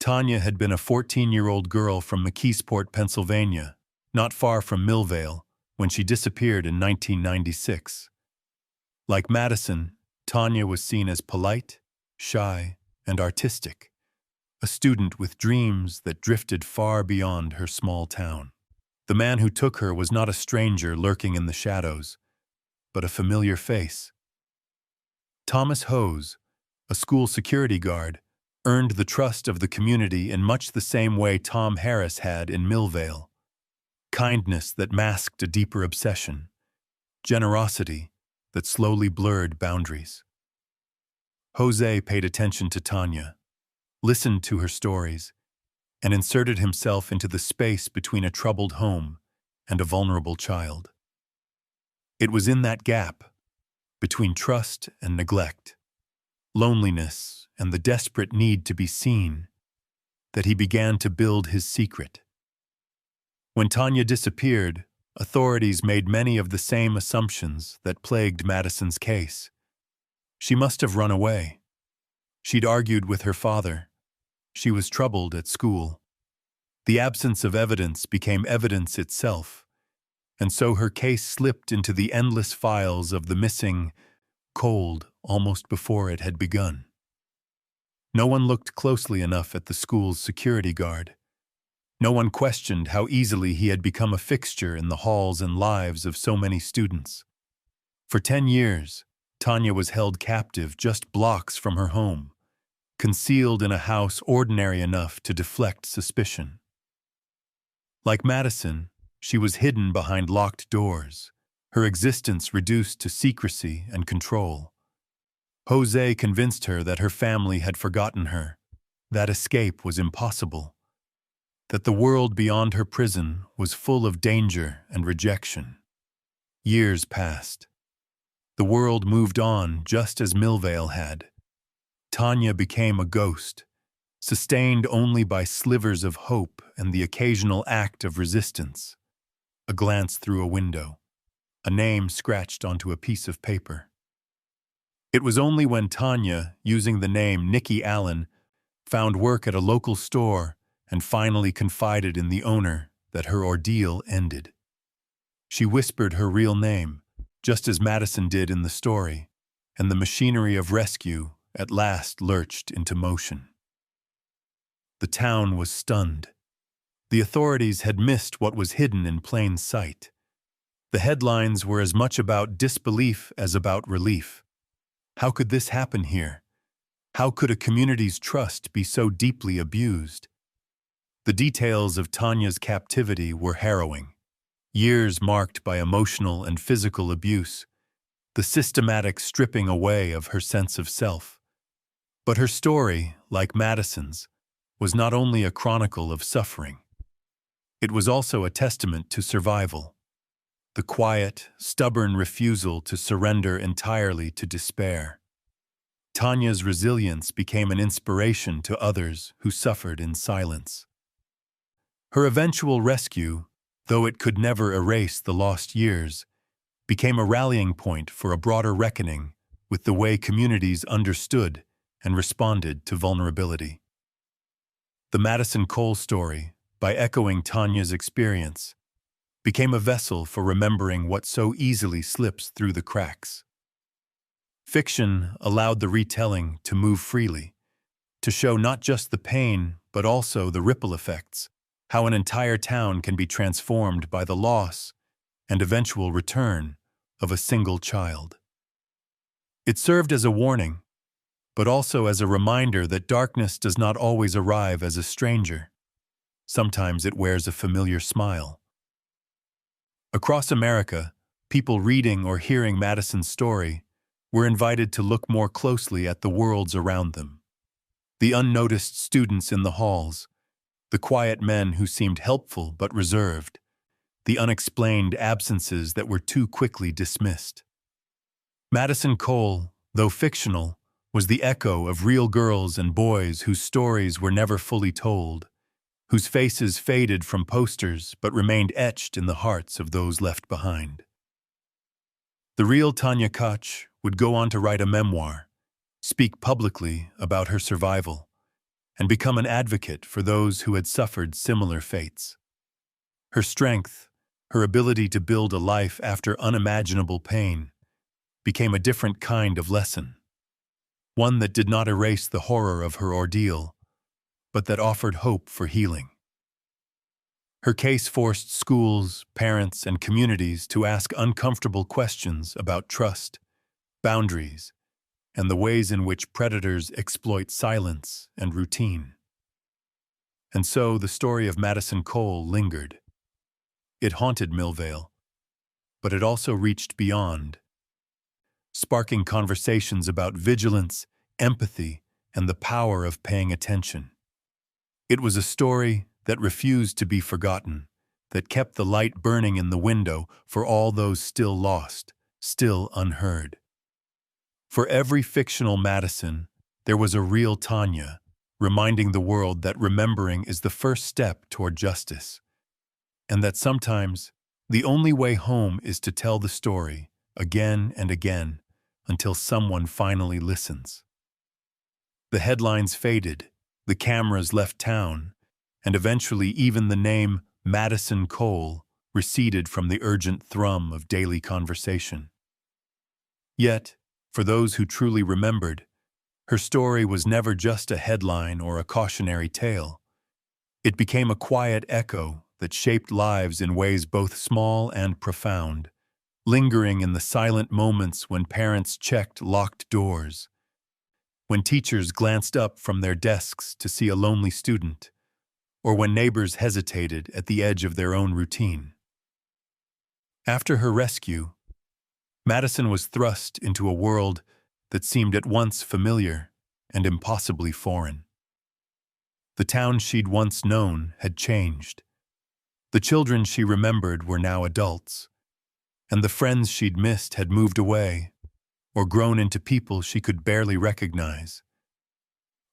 Tanya had been a 14-year-old girl from McKeesport, Pennsylvania, not far from Millvale, when she disappeared in 1996. Like Madison, Tanya was seen as polite, shy, and artistic, a student with dreams that drifted far beyond her small town. The man who took her was not a stranger lurking in the shadows, but a familiar face. Thomas Hose, a school security guard, earned the trust of the community in much the same way Tom Harris had in Millvale. Kindness that masked a deeper obsession, generosity that slowly blurred boundaries. Jose paid attention to Tanya, listened to her stories, and inserted himself into the space between a troubled home and a vulnerable child. It was in that gap, between trust and neglect, loneliness and the desperate need to be seen, that he began to build his secret. When Tanya disappeared, authorities made many of the same assumptions that plagued Madison's case. She must have run away. She'd argued with her father. She was troubled at school. The absence of evidence became evidence itself, and so her case slipped into the endless files of the missing, cold almost before it had begun. No one looked closely enough at the school's security guard. No one questioned how easily he had become a fixture in the halls and lives of so many students. For 10 years, Tanya was held captive just blocks from her home, concealed in a house ordinary enough to deflect suspicion. Like Madison, she was hidden behind locked doors, her existence reduced to secrecy and control. Jose convinced her that her family had forgotten her, that escape was impossible, that the world beyond her prison was full of danger and rejection. Years passed. The world moved on just as Millvale had. Tanya became a ghost, sustained only by slivers of hope and the occasional act of resistance. A glance through a window, a name scratched onto a piece of paper. It was only when Tanya, using the name Nikki Allen, found work at a local store and finally confided in the owner that her ordeal ended. She whispered her real name, just as Madison did in the story, and the machinery of rescue at last lurched into motion. The town was stunned. The authorities had missed what was hidden in plain sight. The headlines were as much about disbelief as about relief. How could this happen here? How could a community's trust be so deeply abused? The details of Tanya's captivity were harrowing. Years marked by emotional and physical abuse, the systematic stripping away of her sense of self. But her story, like Madison's, was not only a chronicle of suffering. It was also a testament to survival. The quiet, stubborn refusal to surrender entirely to despair. Tanya's resilience became an inspiration to others who suffered in silence. Her eventual rescue, though it could never erase the lost years, became a rallying point for a broader reckoning with the way communities understood and responded to vulnerability. The Madison Cole story, by echoing Tanya's experience, became a vessel for remembering what so easily slips through the cracks. Fiction allowed the retelling to move freely, to show not just the pain, but also the ripple effects, how an entire town can be transformed by the loss and eventual return of a single child. It served as a warning, but also as a reminder that darkness does not always arrive as a stranger. Sometimes it wears a familiar smile. Across America, people reading or hearing Madison's story were invited to look more closely at the worlds around them. The unnoticed students in the halls, the quiet men who seemed helpful but reserved, the unexplained absences that were too quickly dismissed. Madison Cole, though fictional, was the echo of real girls and boys whose stories were never fully told, whose faces faded from posters but remained etched in the hearts of those left behind. The real Tanya Koch would go on to write a memoir, speak publicly about her survival, and become an advocate for those who had suffered similar fates. Her strength, her ability to build a life after unimaginable pain, became a different kind of lesson, one that did not erase the horror of her ordeal, but that offered hope for healing. Her case forced schools, parents, and communities to ask uncomfortable questions about trust, boundaries, and the ways in which predators exploit silence and routine. And so the story of Madison Cole lingered. It haunted Millvale, but it also reached beyond, sparking conversations about vigilance, empathy, and the power of paying attention. It was a story that refused to be forgotten, that kept the light burning in the window for all those still lost, still unheard. For every fictional Madison, there was a real Tanya, reminding the world that remembering is the first step toward justice, and that sometimes the only way home is to tell the story again and again until someone finally listens. The headlines faded, the cameras left town, and eventually even the name Madison Cole receded from the urgent thrum of daily conversation. Yet, for those who truly remembered, her story was never just a headline or a cautionary tale. It became a quiet echo that shaped lives in ways both small and profound, lingering in the silent moments when parents checked locked doors, when teachers glanced up from their desks to see a lonely student, or when neighbors hesitated at the edge of their own routine. After her rescue, Madison was thrust into a world that seemed at once familiar and impossibly foreign. The town she'd once known had changed. The children she remembered were now adults, and the friends she'd missed had moved away or grown into people she could barely recognize.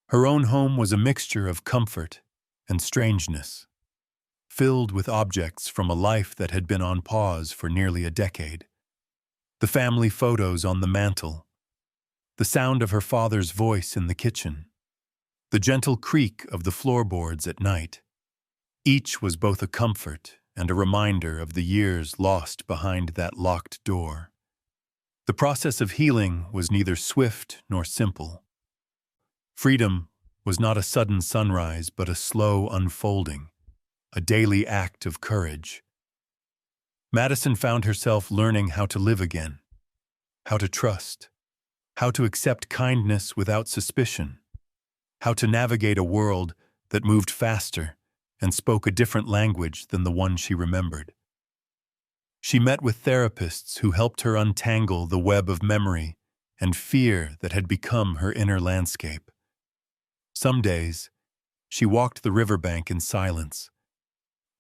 Her own home was a mixture of comfort and strangeness, filled with objects from a life that had been on pause for nearly a decade. The family photos on the mantel, the sound of her father's voice in the kitchen, the gentle creak of the floorboards at night. Each was both a comfort and a reminder of the years lost behind that locked door. The process of healing was neither swift nor simple. Freedom was not a sudden sunrise, but a slow unfolding, a daily act of courage. Madison found herself learning how to live again, how to trust, how to accept kindness without suspicion, how to navigate a world that moved faster and spoke a different language than the one she remembered. She met with therapists who helped her untangle the web of memory and fear that had become her inner landscape. Some days, she walked the riverbank in silence,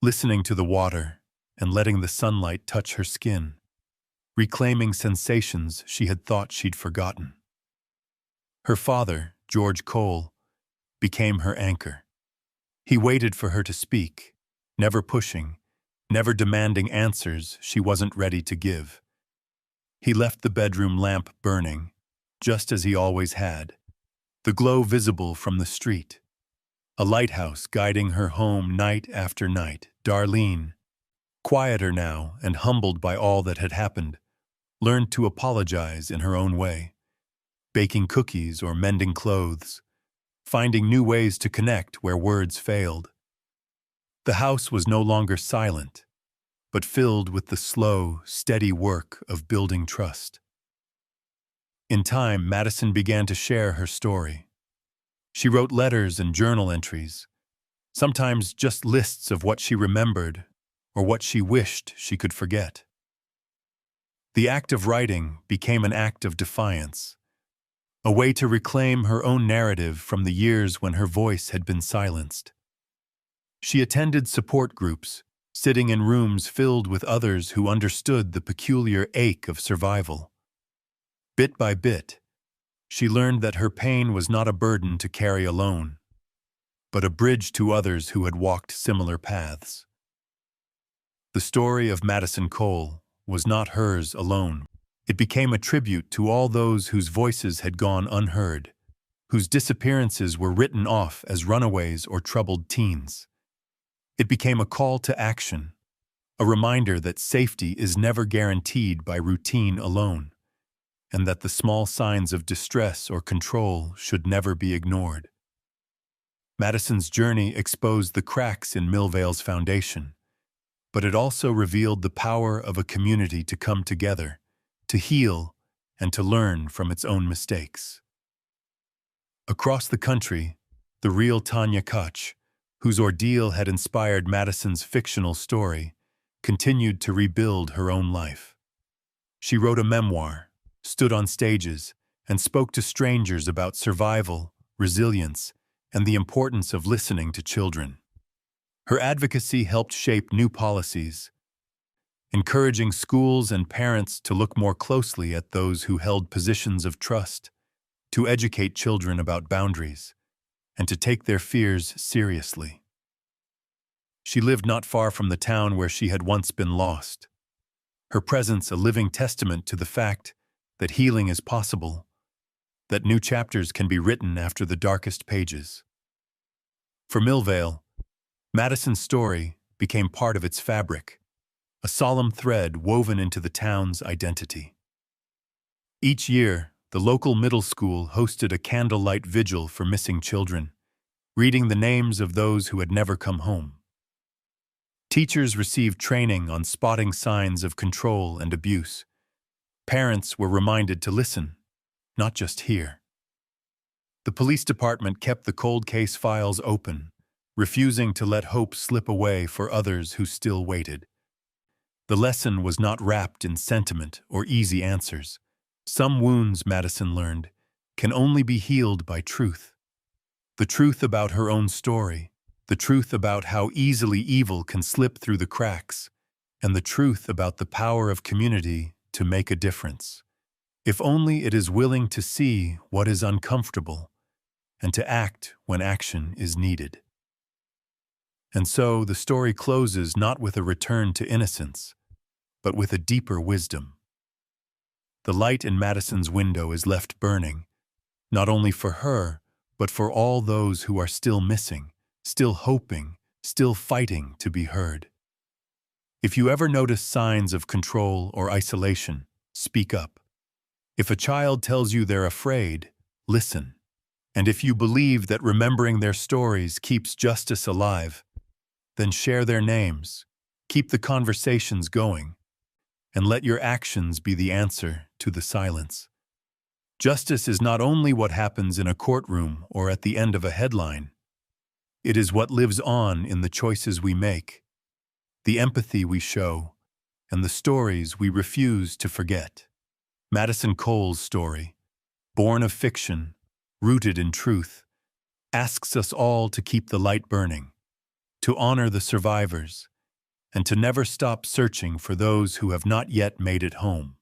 listening to the water and letting the sunlight touch her skin, reclaiming sensations she had thought she'd forgotten. Her father, George Cole, became her anchor. He waited for her to speak, never pushing, never demanding answers she wasn't ready to give. He left the bedroom lamp burning, just as he always had, the glow visible from the street, a lighthouse guiding her home night after night. Darlene, quieter now and humbled by all that had happened, learned to apologize in her own way, baking cookies or mending clothes, finding new ways to connect where words failed. The house was no longer silent, but filled with the slow, steady work of building trust. In time, Madison began to share her story. She wrote letters and journal entries, sometimes just lists of what she remembered or what she wished she could forget. The act of writing became an act of defiance, a way to reclaim her own narrative from the years when her voice had been silenced. She attended support groups, sitting in rooms filled with others who understood the peculiar ache of survival. Bit by bit, she learned that her pain was not a burden to carry alone, but a bridge to others who had walked similar paths. The story of Madison Cole was not hers alone. It became a tribute to all those whose voices had gone unheard, whose disappearances were written off as runaways or troubled teens. It became a call to action, a reminder that safety is never guaranteed by routine alone, and that the small signs of distress or control should never be ignored. Madison's journey exposed the cracks in Millvale's foundation, but it also revealed the power of a community to come together, to heal, and to learn from its own mistakes. Across the country, the real Tanya Koch, whose ordeal had inspired Madison's fictional story, continued to rebuild her own life. She wrote a memoir, stood on stages, and spoke to strangers about survival, resilience, and the importance of listening to children. Her advocacy helped shape new policies, encouraging schools and parents to look more closely at those who held positions of trust, to educate children about boundaries, and to take their fears seriously. She lived not far from the town where she had once been lost, her presence a living testament to the fact that healing is possible, that new chapters can be written after the darkest pages. For Millvale, Madison's story became part of its fabric, a solemn thread woven into the town's identity. Each year, the local middle school hosted a candlelight vigil for missing children, reading the names of those who had never come home. Teachers received training on spotting signs of control and abuse. Parents were reminded to listen, not just hear. The police department kept the cold case files open, refusing to let hope slip away for others who still waited. The lesson was not wrapped in sentiment or easy answers. Some wounds, Madison learned, can only be healed by truth. The truth about her own story, the truth about how easily evil can slip through the cracks, and the truth about the power of community to make a difference. If only it is willing to see what is uncomfortable and to act when action is needed. And so the story closes not with a return to innocence, but with a deeper wisdom. The light in Madison's window is left burning, not only for her, but for all those who are still missing, still hoping, still fighting to be heard. If you ever notice signs of control or isolation, speak up. If a child tells you they're afraid, listen. And if you believe that remembering their stories keeps justice alive, then share their names, keep the conversations going, and let your actions be the answer to the silence. Justice is not only what happens in a courtroom or at the end of a headline. It is what lives on in the choices we make, the empathy we show, and the stories we refuse to forget. Madison Cole's story, born of fiction, rooted in truth, asks us all to keep the light burning, to honor the survivors, and to never stop searching for those who have not yet made it home.